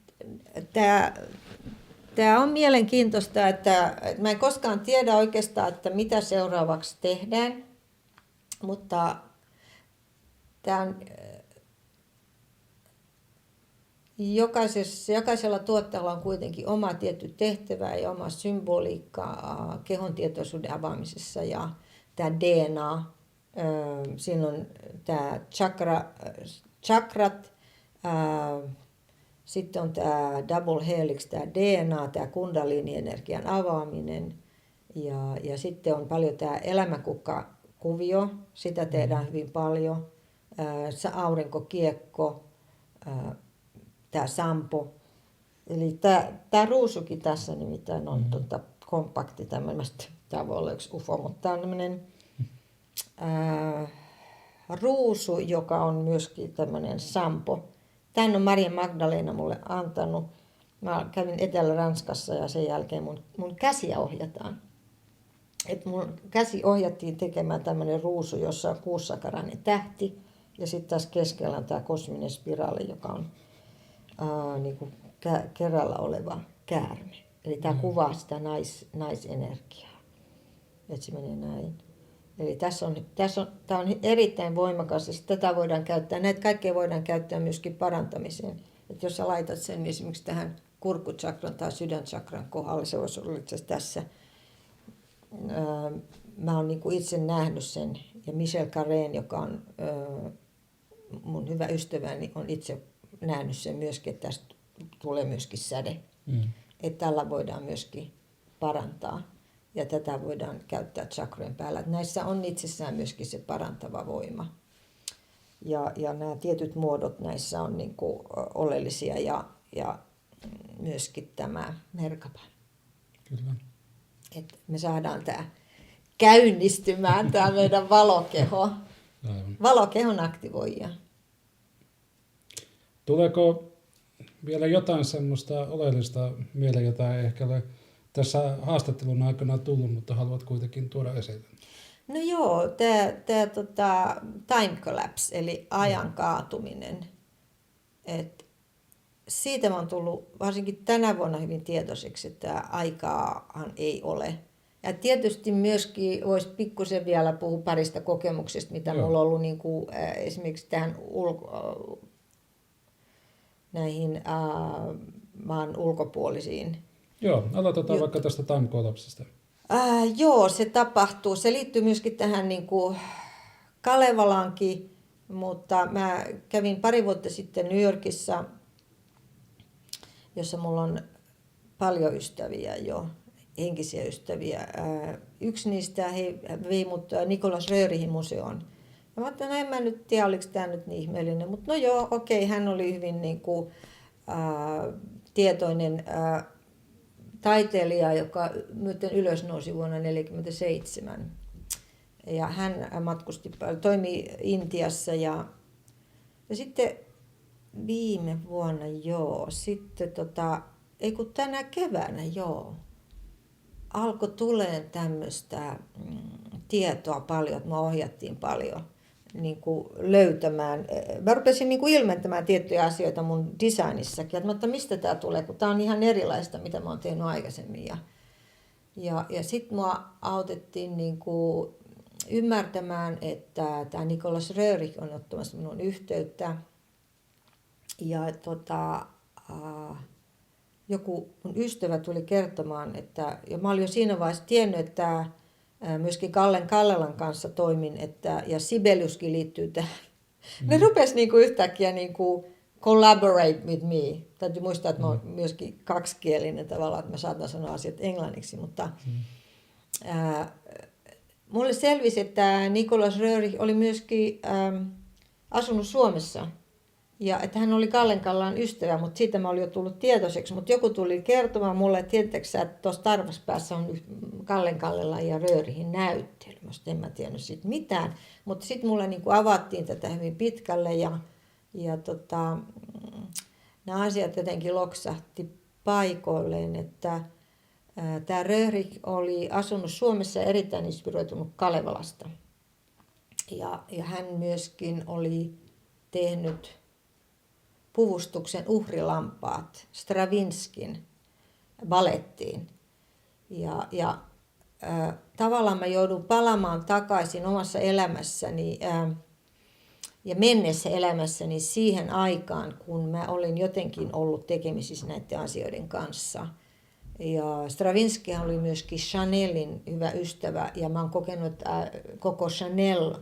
tämä on mielenkiintoista, että mä en koskaan tiedä oikeastaan, että mitä seuraavaksi tehdään, mutta tämä on jokaisella tuotteella on kuitenkin oma tietty tehtävä ja oma symboliikka kehon tietoisuuden avaamisessa. Ja tämä DNA, siinä on tämä chakrat, sitten on tämä double helix, tämä DNA, tämä kundalini-energian avaaminen. Ja sitten on paljon tämä elämänkukka-kuvio, sitä tehdään hyvin paljon. Aurinkokiekko, tämä sampo. Eli tämä ruusukin tässä nimittäin on kompakti tämmöistä. Tämä voi olla yksi ufo, mutta tämä on tämmöinen ruusu, joka on myöskin tämmöinen sampo. Tän on Maria Magdalena mulle antanut. Mä kävin Etelä-Ranskassa ja sen jälkeen mun käsiä ohjataan. Et mun käsi ohjattiin tekemään tämmöinen ruusu, jossa on kuussakarainen tähti. Ja sitten tässä keskellä on tämä kosminen spiraali, joka on niinku kerralla oleva käärme. Eli tämä kuvaa sitä naisenergiaa. Että se menee näin. Eli tämä on erittäin voimakas ja tätä voidaan käyttää. Näitä kaikkea voidaan käyttää myöskin parantamiseen. Että jos sä laitat sen esimerkiksi tähän kurkkuchakran tai sydänchakran kohdalle, se voisi olla itse asiassa tässä. Mä oon niinku itse nähnyt sen ja Michel Carrén, joka on mun hyvä ystäväni, on itse nähnyt sen myöskin, että tästä tulee myöskin säde. Että tällä voidaan myöskin parantaa ja tätä voidaan käyttää chakrojen päällä. Että näissä on itsessään myöskin se parantava voima. Ja nämä tietyt muodot näissä on niinku oleellisia ja myöskin tämä Merkaba. Kyllä. Että me saadaan tämä käynnistymään, tämä meidän valokeho. Valokehon aktivoija. Tuleeko vielä jotain semmoista oleellista mieleen, jota ei ehkä ole tässä haastattelun aikana tullut, mutta haluat kuitenkin tuoda esille? No joo, tämä time collapse, eli ajan kaatuminen. Et siitä mä oon tullut varsinkin tänä vuonna hyvin tietoiseksi, että aikaahan ei ole. Ja tietysti myöskin voisi pikkusen vielä puhua parista kokemuksista, mitä mulla on ollut niin kuin, esimerkiksi tähän näihin maan ulkopuolisiin. Joo, aloitetaan vaikka tästä time collapsesta. Joo, se tapahtuu. Se liittyy myöskin tähän niin kuin Kalevalaankin, mutta mä kävin pari vuotta sitten New Yorkissa, jossa mulla on paljon ystäviä jo, henkisiä ystäviä. Yksi niistä he vei mut Nicolas Röörihin museoon. Ja mä ajattelin, en mä nyt tiedä, oliko tämä nyt niin ihmeellinen, mutta no joo, okei, hän oli hyvin niin kuin, tietoinen taiteilija, joka myöten ylös nousi vuonna 1947. Ja hän toimi Intiassa ja sitten viime vuonna sitten ei kun tänä keväänä alkoi tulemaan tämmöistä tietoa paljon, että me ohjattiin paljon niin kuin löytämään. Mä rupesin niin kuin ilmentämään tiettyjä asioita mun designissakin, että mistä tämä tulee, kun tämä on ihan erilaista, mitä mä oon tehnyt aikaisemmin. Ja sitten mua autettiin niin kuin ymmärtämään, että tämä Nicolas Röörik on ottamassa minun yhteyttä. Ja joku mun ystävä tuli kertomaan, ja mä olin jo siinä vaiheessa tiennyt, että myöskin Kallelan kanssa toimin, ja Sibeliuskin liittyy tähän. Ne rupesi niinku yhtäkkiä niinku collaborate with me. Täytyy muistaa, että mä oon myöskin kaksikielinen tavallaan, että mä saatan sanoa asiat englanniksi, mutta mulle selvisi, että Nicolas Rööri oli myöskin asunut Suomessa. Ja että hän oli Kallan ystävä, mutta siitä mä olin jo tullut tietoiseksi. Mutta joku tuli kertomaan mulle, että tiedätkö sä, että tuossa Tarvaspäässä on Kallella ja Röörihin näyttely. En mä tiennyt siitä mitään. Mutta sitten mulle niinku avattiin tätä hyvin pitkälle ja nämä asiat jotenkin loksahti paikoilleen, että tämä Rööri oli asunut Suomessa ja erittäin inspiroitunut Kalevalasta. Ja hän myöskin oli tehnyt puvustuksen Uhrilampaat Stravinskin balettiin. Ja tavallaan mä joudun palaamaan takaisin omassa elämässäni ja menneessä elämässäni siihen aikaan, kun mä olin jotenkin ollut tekemisissä näiden asioiden kanssa. Ja Stravinsky oli myöskin Chanelin hyvä ystävä, ja mä oon kokenut, että koko Chanel,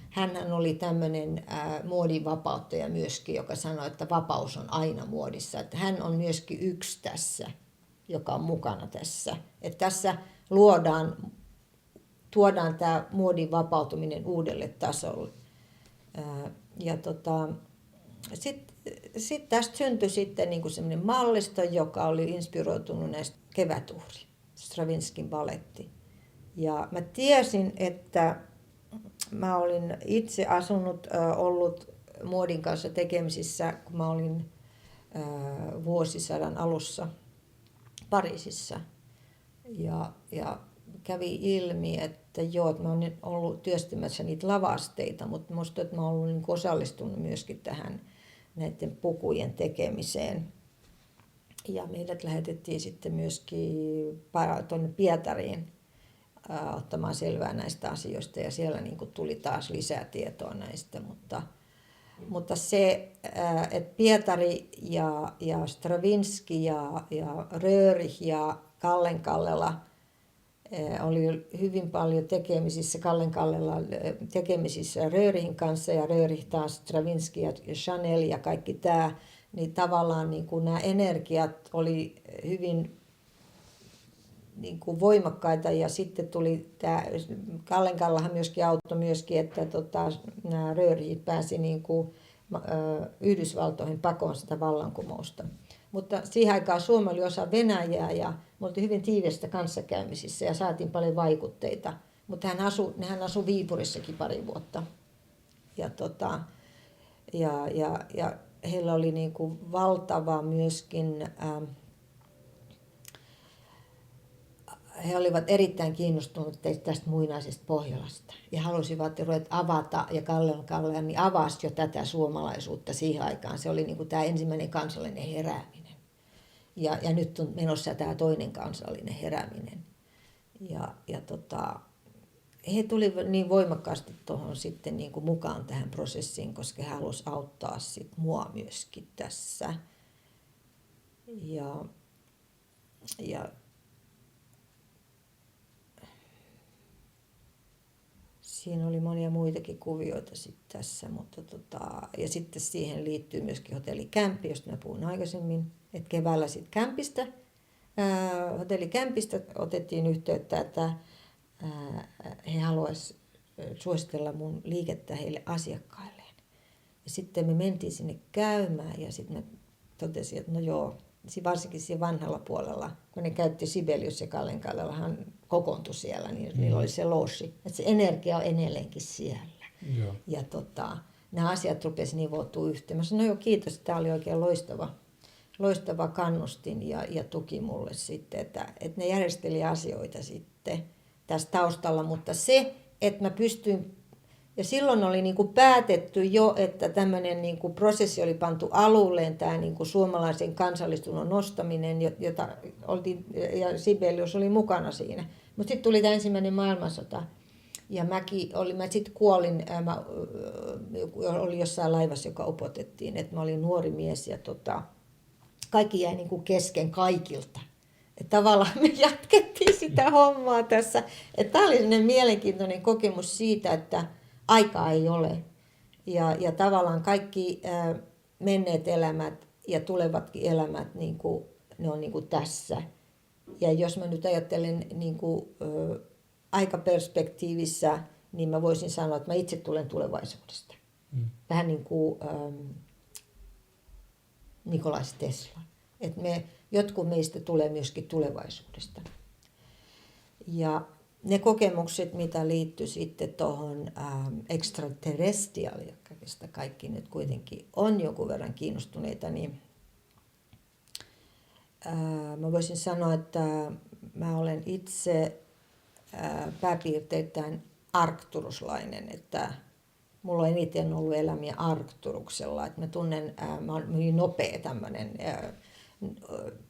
hänhän oli tämmöinen muodinvapauttaja myöskin, joka sanoi, että vapaus on aina muodissa. Että hän on myöskin yksi tässä, joka on mukana tässä. Että tässä tuodaan tämä muodin vapautuminen uudelle tasolle. Ja sitten tästä syntyi sitten niinku semmoinen mallisto, joka oli inspiroitunut näistä Kevätuhri, Stravinskyn baletti. Ja mä tiesin, että mä olin itse ollut muodin kanssa tekemisissä, kun mä olin vuosisadan alussa Pariisissa. Ja kävi ilmi, että mä olen ollut työstämässä niitä lavasteita, mutta musta, että mä olen ollut osallistunut myöskin tähän näiden pukujen tekemiseen. Ja meidät lähetettiin sitten myöskin tuonne Pietariin ottamaan selvää näistä asioista, ja siellä niin kuin tuli taas lisää tietoa näistä. Mutta se, että Pietari ja Stravinsky ja Röhrich ja Kallenkallela oli hyvin paljon tekemisissä, Kallenkallela tekemisissä Röhrichin kanssa, ja Röhrich taas Stravinsky ja Chanel ja kaikki tämä, niin tavallaan niin kuin nämä energiat oli hyvin niin kuin voimakkaita, ja sitten tuli tämä, Kallenkallahan myöskin auttoi myöskin, että nämä Röhrichit pääsi niin kuin Yhdysvaltoihin pakoon sitä vallankumousta. Mutta siihen aikaan Suomi oli osa Venäjää, ja me oltiin hyvin tiivistä kanssakäymisissä ja saatiin paljon vaikutteita. Mutta hän asui Viipurissakin pari vuotta. Ja heillä oli niin kuin valtava myöskin, he olivat erittäin kiinnostuneet tästä muinaisesta Pohjolasta ja halusivat ruveta avata, ja Kallenkallela niin avasi jo tätä suomalaisuutta siihen aikaan. Se oli niin kuin tämä ensimmäinen kansallinen herääminen. Ja nyt on menossa tämä toinen kansallinen herääminen. He tulivat niin voimakkaasti tuohon sitten niin kuin mukaan tähän prosessiin, koska he halusivat auttaa sit mua myöskin tässä. Ja siinä oli monia muitakin kuvioita sitten tässä, mutta ja sitten siihen liittyy myöskin hotellikämpi, josta mä puhun aikaisemmin, että keväällä sitten hotellikämpistä otettiin yhteyttä, että he haluaisivat suositella mun liikettä heille asiakkailleen. Ja sitten me mentiin sinne käymään, ja sitten mä totesin, että no joo, varsinkin siinä vanhalla puolella, kun ne käytti Sibelius ja Kallenkallellahan kokoontui siellä, niin niillä oli se loossi. Että se energia on edelleenkin siellä. Joo. Ja nämä asiat rupesi nivoutua yhteen. Mä sanoin, no joo, kiitos, tämä oli oikein loistava kannustin ja tuki mulle sitten, että ne järjesteli asioita sitten tässä taustalla, mutta se, että mä pystyin, ja silloin oli niin kuin päätetty jo, että tämmöinen niin kuin prosessi oli pantu aluilleen, tämä niin kuin suomalaisen kansallistunnon nostaminen, jota oltiin, ja Sibelius oli mukana siinä. Mutta sitten tuli tämä ensimmäinen maailmansota, ja mä sitten kuolin, mä olin jossain laivassa, joka upotettiin, että mä olin nuori mies, ja kaikki jäi niin kuin kesken kaikilta. Että tavallaan me jatkettiin sitä hommaa tässä. Tämä oli sellainen mielenkiintoinen kokemus siitä, että aikaa ei ole. Ja tavallaan kaikki menneet elämät ja tulevatkin elämät, niin kuin, ne on niin kuin tässä. Ja jos mä nyt ajattelen niin kuin, aikaperspektiivissä, niin mä voisin sanoa, että mä itse tulen tulevaisuudesta. Vähän niin kuin Nikola Tesla. Että jotkut meistä tulee myöskin tulevaisuudesta. Ja ne kokemukset, mitä liittyy sitten tuohon extraterrestrial, josta kaikki nyt kuitenkin on jonkun verran kiinnostuneita, niin mä voisin sanoa, että mä olen itse pääpiirteittäin arkturuslainen, että mulla on eniten ollut elämiä Arkturuksella, että mä tunnen, mä oon hyvin nopea tämmöinen.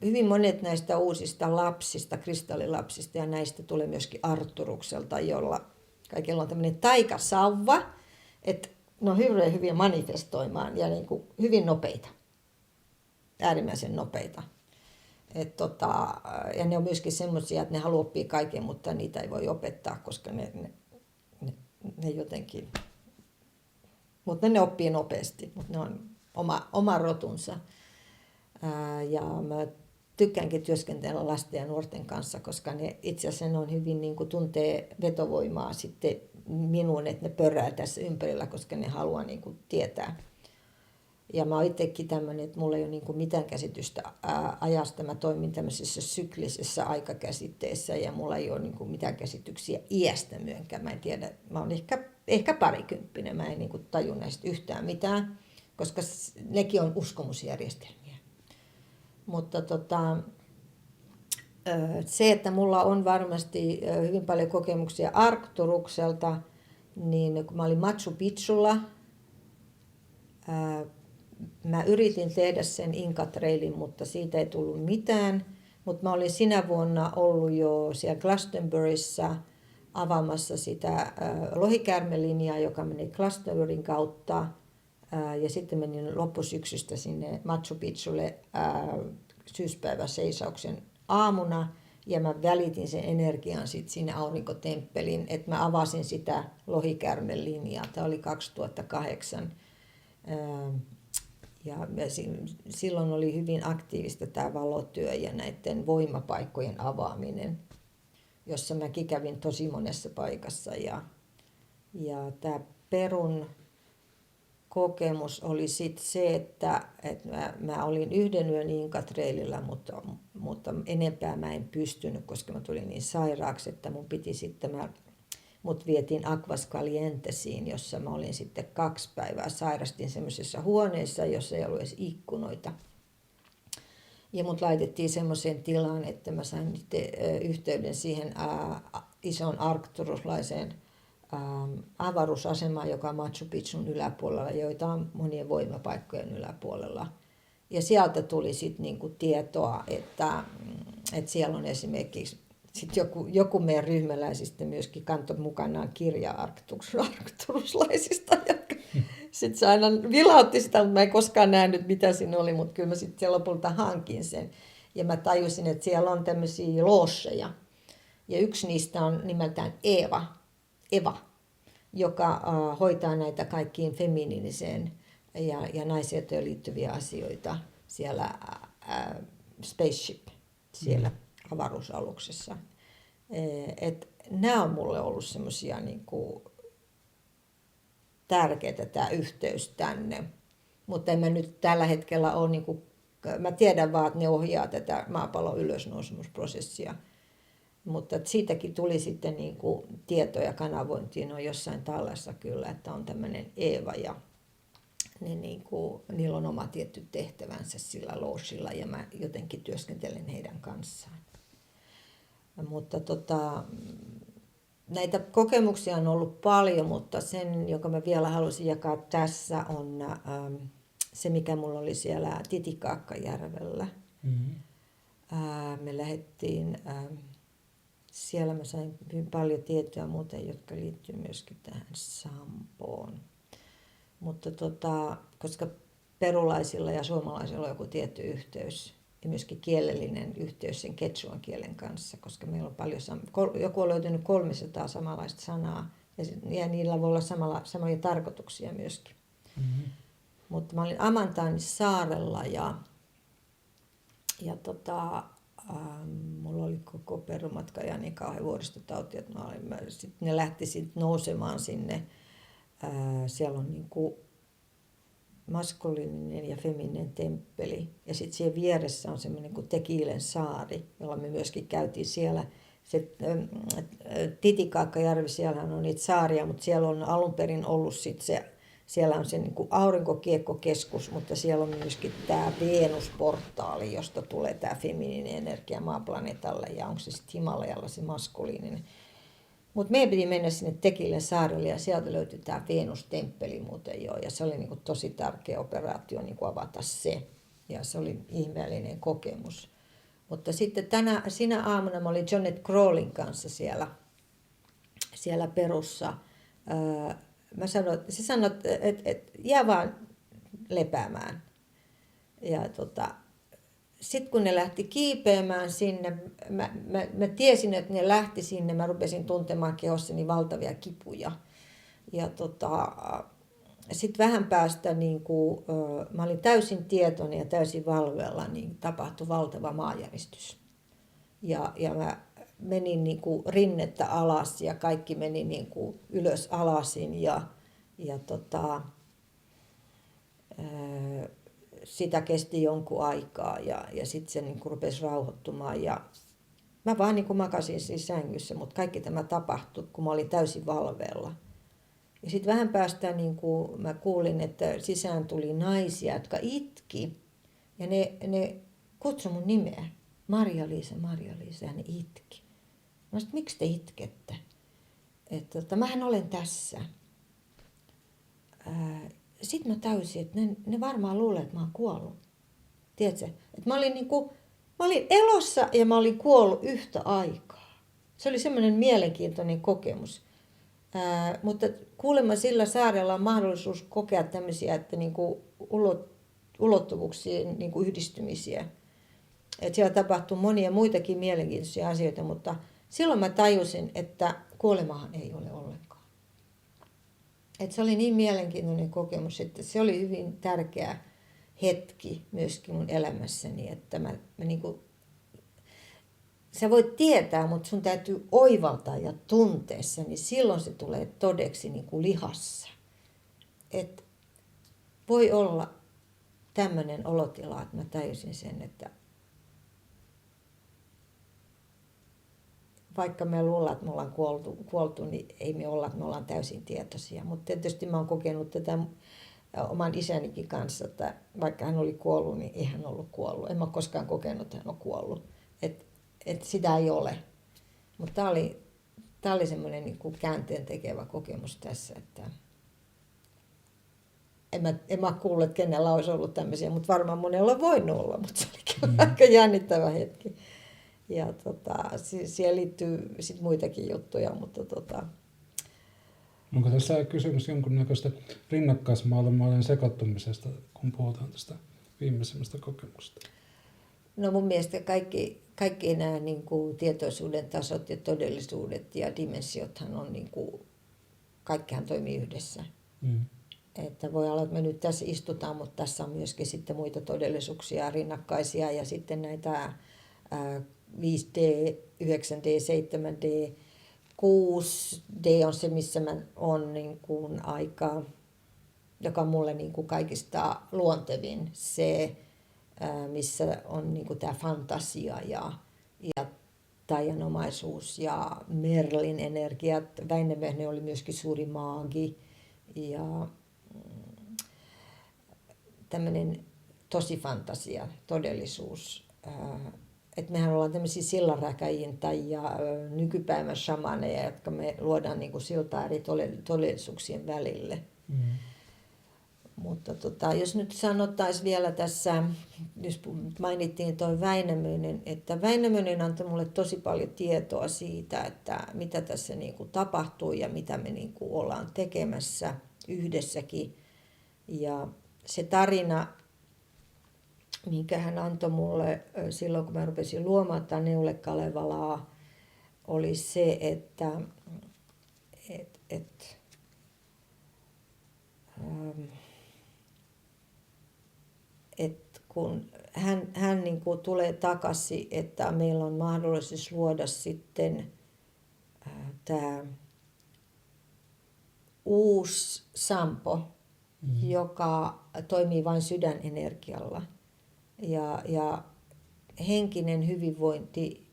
Hyvin monet näistä uusista lapsista, kristallilapsista ja näistä tulee myöskin Arturukselta, jolla kaikilla on tämmöinen taikasauva, että ne on hirveän hyviä manifestoimaan ja niin kuin hyvin nopeita, äärimmäisen nopeita. Ja ne on myöskin semmoisia, että ne haluaa oppia kaiken, mutta niitä ei voi opettaa, koska ne jotenkin, mutta ne oppii nopeasti, mutta ne on oma rotunsa. Ja mä tykkäänkin työskentellä lasten ja nuorten kanssa, koska ne itse asiassa ne on hyvin niin kuin tuntee vetovoimaa sitten minuun, että ne pörrää tässä ympärillä, koska ne haluaa niin kuin tietää. Ja mä oon itsekin tämmöinen, että mulla ei ole niin kuin mitään käsitystä ajasta. Mä toimin tämmöisessä syklisessä aikakäsitteessä ja mulla ei ole niin kuin mitään käsityksiä iästä myönkään. Mä en tiedä, mä oon ehkä parikymppinen, mä en niin kuin taju näistä yhtään mitään, koska nekin on uskomusjärjestelmiä. Mutta se, että mulla on varmasti hyvin paljon kokemuksia Arcturukselta, niin kun mä olin Machu Picchulla, mä yritin tehdä sen Inca-trailin, mutta siitä ei tullut mitään. Mutta mä olin sinä vuonna ollut jo siellä Glastonburyssa avaamassa sitä lohikäärmelinjaa, joka meni Glastonburyn kautta. Ja sitten menin loppusyksystä sinne Machu Picchulle syyspäiväseisauksen aamuna. Ja mä välitin sen energian sitten sinne aurinkotemppeliin, että mä avasin sitä lohikäärmelinjaa. Tämä oli 2008. Ja silloin oli hyvin aktiivista tämä valotyö ja näiden voimapaikkojen avaaminen, jossa mäkin kävin tosi monessa paikassa. Ja tämä Perun kokemus oli sitten se, että mä olin yhden yön Inca-trailillä, mutta enempää mä en pystynyt, koska mä tulin niin sairaaksi, että mun piti sitten, mut vietiin Aquas Calientesiin, jossa mä olin sitten 2 päivää. Sairastin semmoisessa huoneessa, jossa ei ollut edes ikkunoita. Ja mut laitettiin semmoiseen tilaan, että mä sain yhteyden siihen ison arcturuslaiseen avaruusasemaan, joka on Machu Picchun yläpuolella, joita on monien voimapaikkojen yläpuolella. Ja sieltä tuli sitten niinku tietoa, että siellä on esimerkiksi sitten joku meidän ryhmäläisistä myöskin kantoi mukanaan kirjaa arcturuslaisista, jotka sitten se aina vilautti sitä, mutta mä en koskaan nähnyt, mitä siinä oli, mutta kyllä mä sitten lopulta hankin sen. Ja mä tajusin, että siellä on tämmöisiä loosseja. Ja yksi niistä on nimeltään Eva, joka hoitaa näitä kaikkiin feminiiniseen ja naiseuteen liittyviä asioita siellä spaceship, siellä avaruusaluksessa. Nämä on mulle ollut semmoisia niinku tärkeitä tämä yhteys tänne, mutta en mä nyt tällä hetkellä ole, niinku, mä tiedän vaan, että ne ohjaa tätä maapallon ylösnousemusprosessia, mutta siitäkin tuli sitten niinku tietoja kanavointiin on jossain tallessa kyllä, että on tämmöinen Eeva ja niillä on oma tietty tehtävänsä sillä loosilla ja mä jotenkin työskentelen heidän kanssaan. Mutta näitä kokemuksia on ollut paljon, mutta sen, joka mä vielä halusin jakaa tässä, on se, mikä mulla oli siellä Titikaakkajärvellä. Mm-hmm. Me lähdettiin, siellä mä sain hyvin paljon tietoja muuten, jotka liittyy myöskin tähän Sampoon. Mutta koska perulaisilla ja suomalaisilla on joku tietty yhteys, ja myöskin kielellinen yhteys sen quechuan kielen kanssa, koska meillä on paljon, joku on löytynyt 300 samanlaista sanaa, ja niillä voi olla samoja tarkoituksia myöskin. Mm-hmm. Mutta mä olin Amantanin saarella, ja mulla oli koko perumatka ja niin kauhean vuoristotauti, että ne lähti sitten nousemaan sinne. Siellä on niinku maskuliininen ja femininen temppeli. Ja sitten siellä vieressä on semmoinen kuin Tekiilen saari, jolla me myöskin käytiin siellä. Se Titikaakkajärvi, siellähän on niitä saaria, mutta siellä on alun perin ollut siellä on se niin kuin aurinkokiekkokeskus, mutta siellä on myöskin tämä Venusportaali, josta tulee tämä feminiininen energia maaplaneetalle, ja onko se sitten Himalajalla se maskuliininen. Mutta meidän piti mennä sinne Tekiilen saarelle ja sieltä löytyi tämä Venus-temppeli muuten jo. Ja se oli niinku tosi tärkeä operaatio niinku avata se. Ja se oli ihmeellinen kokemus. Mutta sitten sinä aamuna mä olin Jonnet Crawlin kanssa siellä Perussa se sanoi, että jää vaan lepäämään. Ja sitten kun ne lähti kiipeämään sinne, mä tiesin, että ne lähti sinne, mä rupesin tuntemaan kehossani valtavia kipuja. Ja sitten vähän päästä, niin kun, mä olin täysin tietoinen ja täysin valveilla, niin tapahtui valtava maanjäristys. Ja mä menin niin kuin rinnettä alas ja kaikki meni niin kuin ylös alasin sitä kesti jonkun aikaa ja sitten se niin kuin rupesi rauhoittumaan ja mä vaan niin kuin makasin siinä sängyssä, mutta kaikki tämä tapahtui, kun mä olin täysin valveilla. Ja sitten vähän päästä niin kuin mä kuulin, että sisään tuli naisia, jotka itki ja ne kutsui mun nimeä. Marja-Liisa, Marja-Liisa, ja ne itki. Mä sanoin, miksi te itkette? Että mähän olen tässä. Sitten mä täysin, että ne varmaan luulee, että mä oon kuollut. Tiedätkö? Että mä olin elossa ja mä olin kuollut yhtä aikaa. Se oli semmoinen mielenkiintoinen kokemus. Mutta kuulemma sillä saarella on mahdollisuus kokea tämmöisiä, että niinku ulottuvuuksien niinku yhdistymisiä. Että siellä tapahtui monia muitakin mielenkiintoisia asioita, mutta silloin mä tajusin, että kuolemahan ei ole ollenkaan. Että se oli niin mielenkiintoinen kokemus, että se oli hyvin tärkeä hetki myöskin mun elämässäni, että mä niinku, sä voit tietää, mutta sun täytyy oivaltaa ja tuntea se, niin silloin se tulee todeksi niin kuin lihassa. Et voi olla tämmöinen olotila, että mä tajusin sen, että vaikka me luullaan, että me ollaan kuoltu, niin ei me olla, että me ollaan täysin tietoisia. Mutta tietysti mä oon kokenut tätä oman isänikin kanssa, että vaikka hän oli kuollut, niin ei hän ollut kuollut. En mä koskaan kokenut, että hän on kuollut. Että sitä ei ole. Mutta tää oli semmoinen niin kuin käänteen tekevä kokemus tässä, että en mä kuullut, että kenellä olisi ollut tämmöisiä, mutta varmaan monella on voinut olla, mutta se oli aika jännittävä hetki. Ja siihen liittyy sit muitakin juttuja, mutta Onko tässä kysymys jonkunnäköistä rinnakkaismaailmoiden sekoittumisesta, kun puhutaan tästä viimeisimmästä kokemuksesta? No mun mielestä kaikki nämä niin kuin tietoisuuden tasot ja todellisuudet ja dimensiothan on, niin kuin, kaikkihan toimii yhdessä. Että voi olla, että me nyt tässä istutaan, mutta tässä on myöskin sitten muita todellisuuksia rinnakkaisia ja sitten näitä 5D, 9D, 7D, 6D on se, missä mä oon niin kuin aika, joka on mulle niin kuin kaikista luontevin se, missä on niin kuin tämä fantasia ja taianomaisuus ja Merlin energiat. Väinämöinen oli myöskin suuri maagi ja tämmöinen tosi fantasia, todellisuus. Että mehän ollaan tämmöisiä sillanräkäjintä ja nykypäivän shamaneja, jotka me luodaan niin kuin siltaa eri todellisuuksien välille. Mutta jos nyt sanottaisiin vielä tässä, jos mainittiin tuo Väinämöinen, että Väinämöinen antoi mulle tosi paljon tietoa siitä, että mitä tässä niin kuin tapahtuu ja mitä me niin kuin ollaan tekemässä yhdessäkin. Ja se tarina, minkä hän antoi mulle silloin, kun mä rupesin luomaan tätä Neule Kalevalaa, oli se, että kun hän niin kuin tulee takaisin, että meillä on mahdollisuus luoda sitten tämä uusi sampo, joka toimii vain sydänenergialla. Ja henkinen hyvinvointi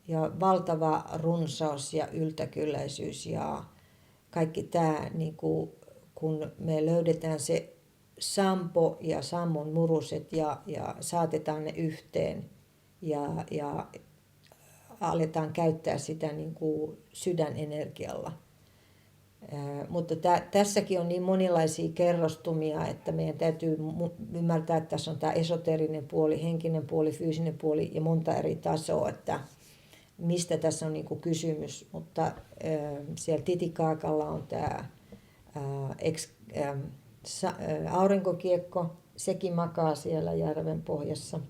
ja valtava runsaus ja yltäkylläisyys ja kaikki tämä, niin kuin, kun me löydetään se sampo ja sammon muruset ja saatetaan ne yhteen ja aletaan käyttää sitä niin kuin sydänenergialla. Mutta tässäkin on niin monilaisia kerrostumia, että meidän täytyy ymmärtää, että tässä on tämä esoterinen puoli, henkinen puoli, fyysinen puoli ja monta eri tasoa. Että mistä tässä on niin kuin kysymys, mutta siellä Titikaakalla on tämä aurinkokiekko, sekin makaa siellä järven pohjassa.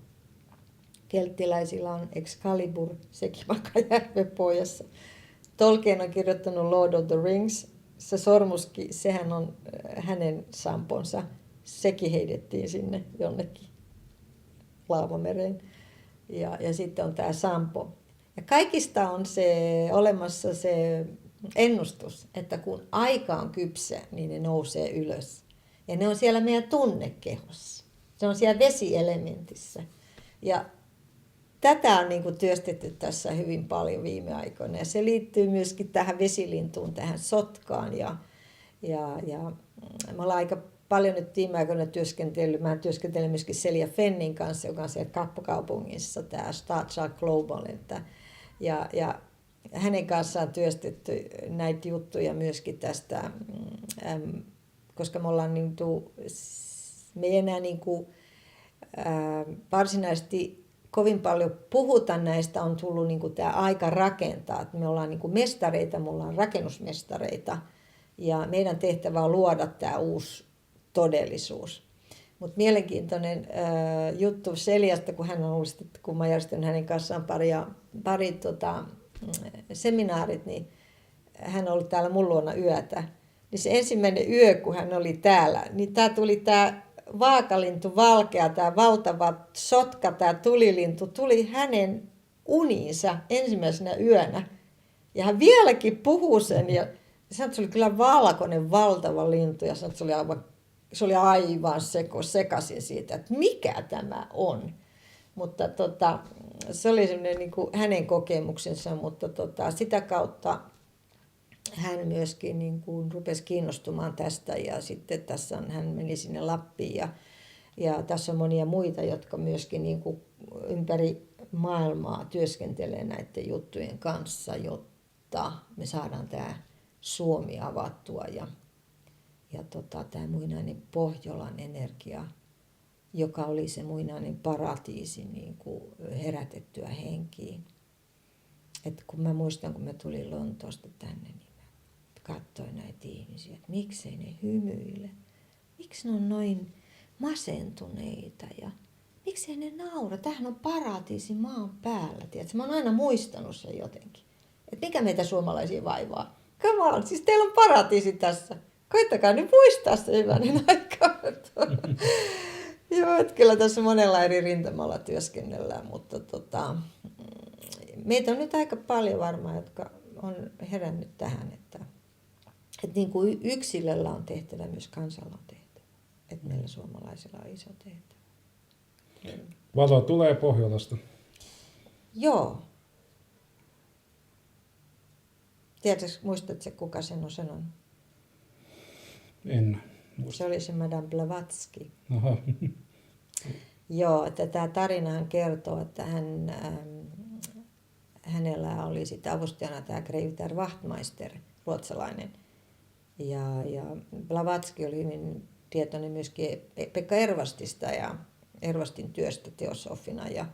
Kelttiläisillä on Excalibur, sekin makaa järven pohjassa. Tolkien on kirjoittanut Lord of the Rings, se sormuskin, sehän on hänen samponsa, sekin heitettiin sinne jonnekin Laavamereen. Ja sitten on tämä sampo. Ja kaikista on olemassa se ennustus, että kun aika on kypsä, niin ne nousee ylös. Ja ne on siellä meidän tunnekehossa. Se on siellä vesielementissä. Ja tätä on niin kuin työstetty tässä hyvin paljon viime aikoina. Ja se liittyy myöskin tähän vesilintuun, tähän sotkaan. Ja mä olen aika paljon nyt viime aikoina työskentellyt. Mä työskentelen myöskin Celia Fennin kanssa, joka on siellä Kappokaupungissa, tämä Starchild Global. Ja hänen kanssaan työstetty näitä juttuja myöskin tästä, koska me ollaan me ei enää varsinaisesti kovin paljon puhuta näistä, on tullut tämä aika rakentaa. Että me ollaan mestareita, me ollaan rakennusmestareita ja meidän tehtävä on luoda tämä uusi todellisuus. Mutta mielenkiintoinen juttu Celiasta, kun hän on ollut, kun mä järjestän hänen kanssaan pari seminaarit, niin hän on ollut täällä mun luona yötä. Niin se ensimmäinen yö, kun hän oli täällä, niin tämä vaakalintu valkea, tämä valtava sotka, tämä tulilintu, tuli hänen uniinsa ensimmäisenä yönä. Ja hän vieläkin puhuu sen, ja sanoi, että se oli kyllä valkoinen valtava lintu, ja sanoi, että se oli aivan sekaisin siitä, että mikä tämä on. Mutta se oli semmoinen niin kuin hänen kokemuksensa, mutta sitä kautta hän myöskin niin kuin rupesi kiinnostumaan tästä ja sitten hän meni sinne Lappiin ja tässä on monia muita, jotka myöskin niin kuin ympäri maailmaa työskentelee näiden juttujen kanssa, jotta me saadaan tämä Suomi avattua ja tämä muinainen Pohjolan energia, joka oli se muinainen paratiisi niin kuin herätettyä henkiin. Et kun mä muistan, kun mä tulin Lontoosta tänne, niin mä katsoin näitä ihmisiä, että miksei ne hymyile, miksi ne on noin masentuneita ja miksei ne naura. Tämähän on paratiisi maan päällä, tiedätkö? Mä oon aina muistanut sen jotenkin. Että mikä meitä suomalaisia vaivaa? Come on, siis teillä on paratiisi tässä. Koittakaa nyt muistaa se hyvänen aikaa. Joo, että kyllä tässä monella eri rintamalla työskennellään, mutta meitä on nyt aika paljon varmaan, jotka on herännyt tähän, että niin kuin yksilöllä on tehtävä, myös kansalla on tehtävä. Että meillä suomalaisilla on iso tehtävä. Valo tulee Pohjolasta. Joo. Tiedätkö, muistatko kuka sen on sanonut? En. Se oli se Madame Blavatsky. Aha. Joo, että tämä tarinahan kertoo, että hänellä oli sitten avustajana tämä Grevitar Wachtmeister, ruotsalainen. Ja Blavatsky oli hyvin tietoinen myöskin Pekka Ervastista ja Ervastin työstä teosofina. Ja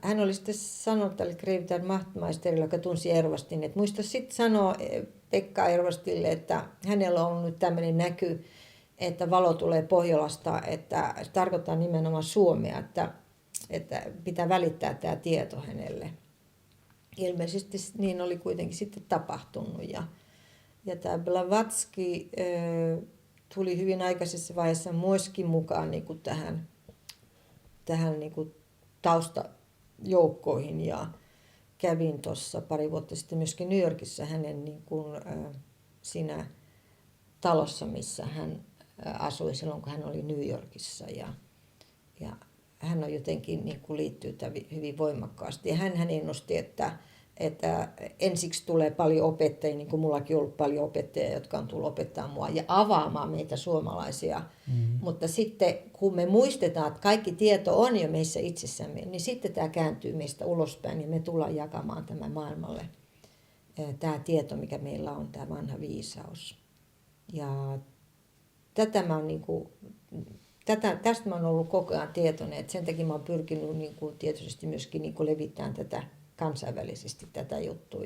hän oli sitten sanonut tälle Grevitar Wachtmeisterille, joka tunsi Ervastin, että muista sitten sanoa Pekka Ervastille, että hänellä on nyt tämmöinen näky, että valo tulee Pohjolasta, että se tarkoittaa nimenomaan Suomea, että pitää välittää tämä tieto hänelle. Ilmeisesti niin oli kuitenkin sitten tapahtunut. Ja tämä Blavatsky tuli hyvin aikaisessa vaiheessa myöskin mukaan niin kuin tähän niin kuin taustajoukkoihin ja kävin tuossa pari vuotta sitten myöskin New Yorkissa hänen niin kuin, siinä talossa, missä hän asui silloin, kun hän oli New Yorkissa. Ja hän on jotenkin niin kuin liittyy hyvin voimakkaasti. Ja hän ennusti, että ensiksi tulee paljon opettajia, niin kuin mullakin on ollut paljon opettajia, jotka on tullut opettaa mua ja avaamaan meitä suomalaisia. Mutta sitten kun me muistetaan, että kaikki tieto on jo meissä itsessämme, niin sitten tämä kääntyy meistä ulospäin ja me tullaan jakamaan tämän maailmalle. Tämä tieto, mikä meillä on, tämä vanha viisaus. Ja tästä mä oon ollut koko ajan tietoinen, että sen takia mä oon pyrkinyt niin kuin, tietysti myöskin niin kuin levittämään tätä kansainvälisesti tätä juttua.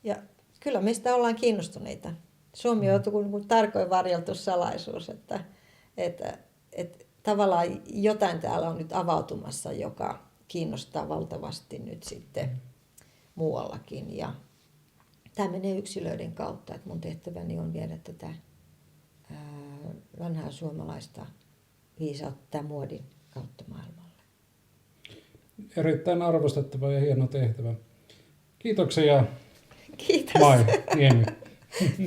Ja kyllä meistä ollaan kiinnostuneita. Suomi on kuin tarkoin varjeltu salaisuus, että tavallaan jotain täällä on nyt avautumassa, joka kiinnostaa valtavasti nyt sitten muuallakin. Ja tämä menee yksilöiden kautta, että mun tehtäväni on viedä tätä vanhaa suomalaista viisautta tämän muodin kautta maailmalle. Erittäin arvostettava ja hieno tehtävä. Kiitoksia. Kiitos. Mai Niemi.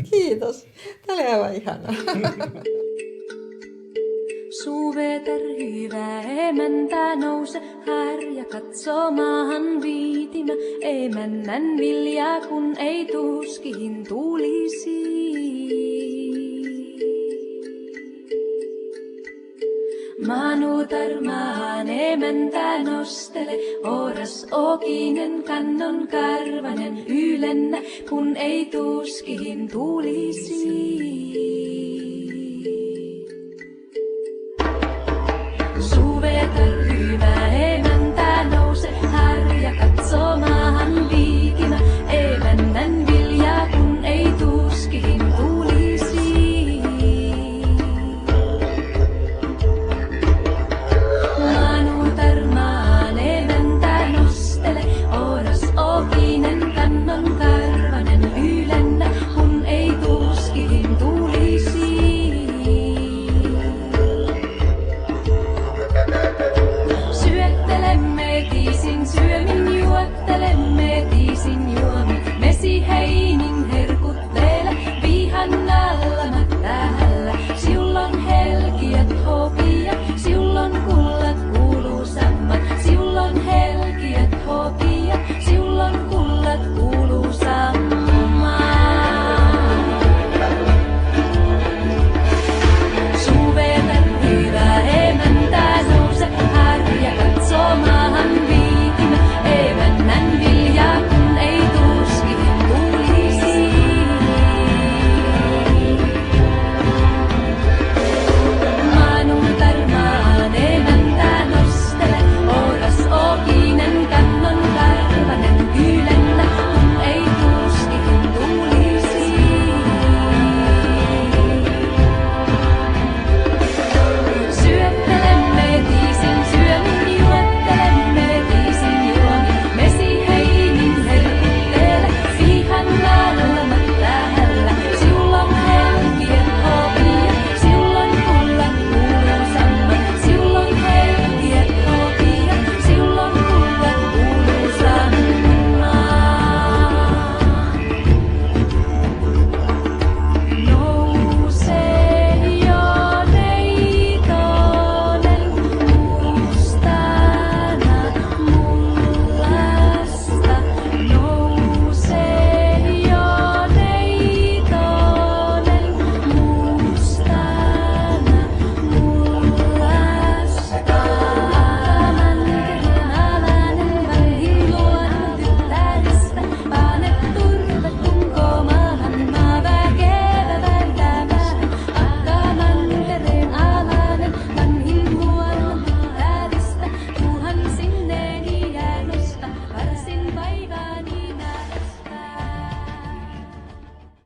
Kiitos. Tämä oli aivan ihanaa. Suveter hyvä emäntä nouse, härjä katsoo maahan viitimä. Emännän viljaa kun ei tuskiin tulisi. Manutar maan emäntä nostele, oras okinen kannon karvanen ylennä, kun ei tuskiin tulisi.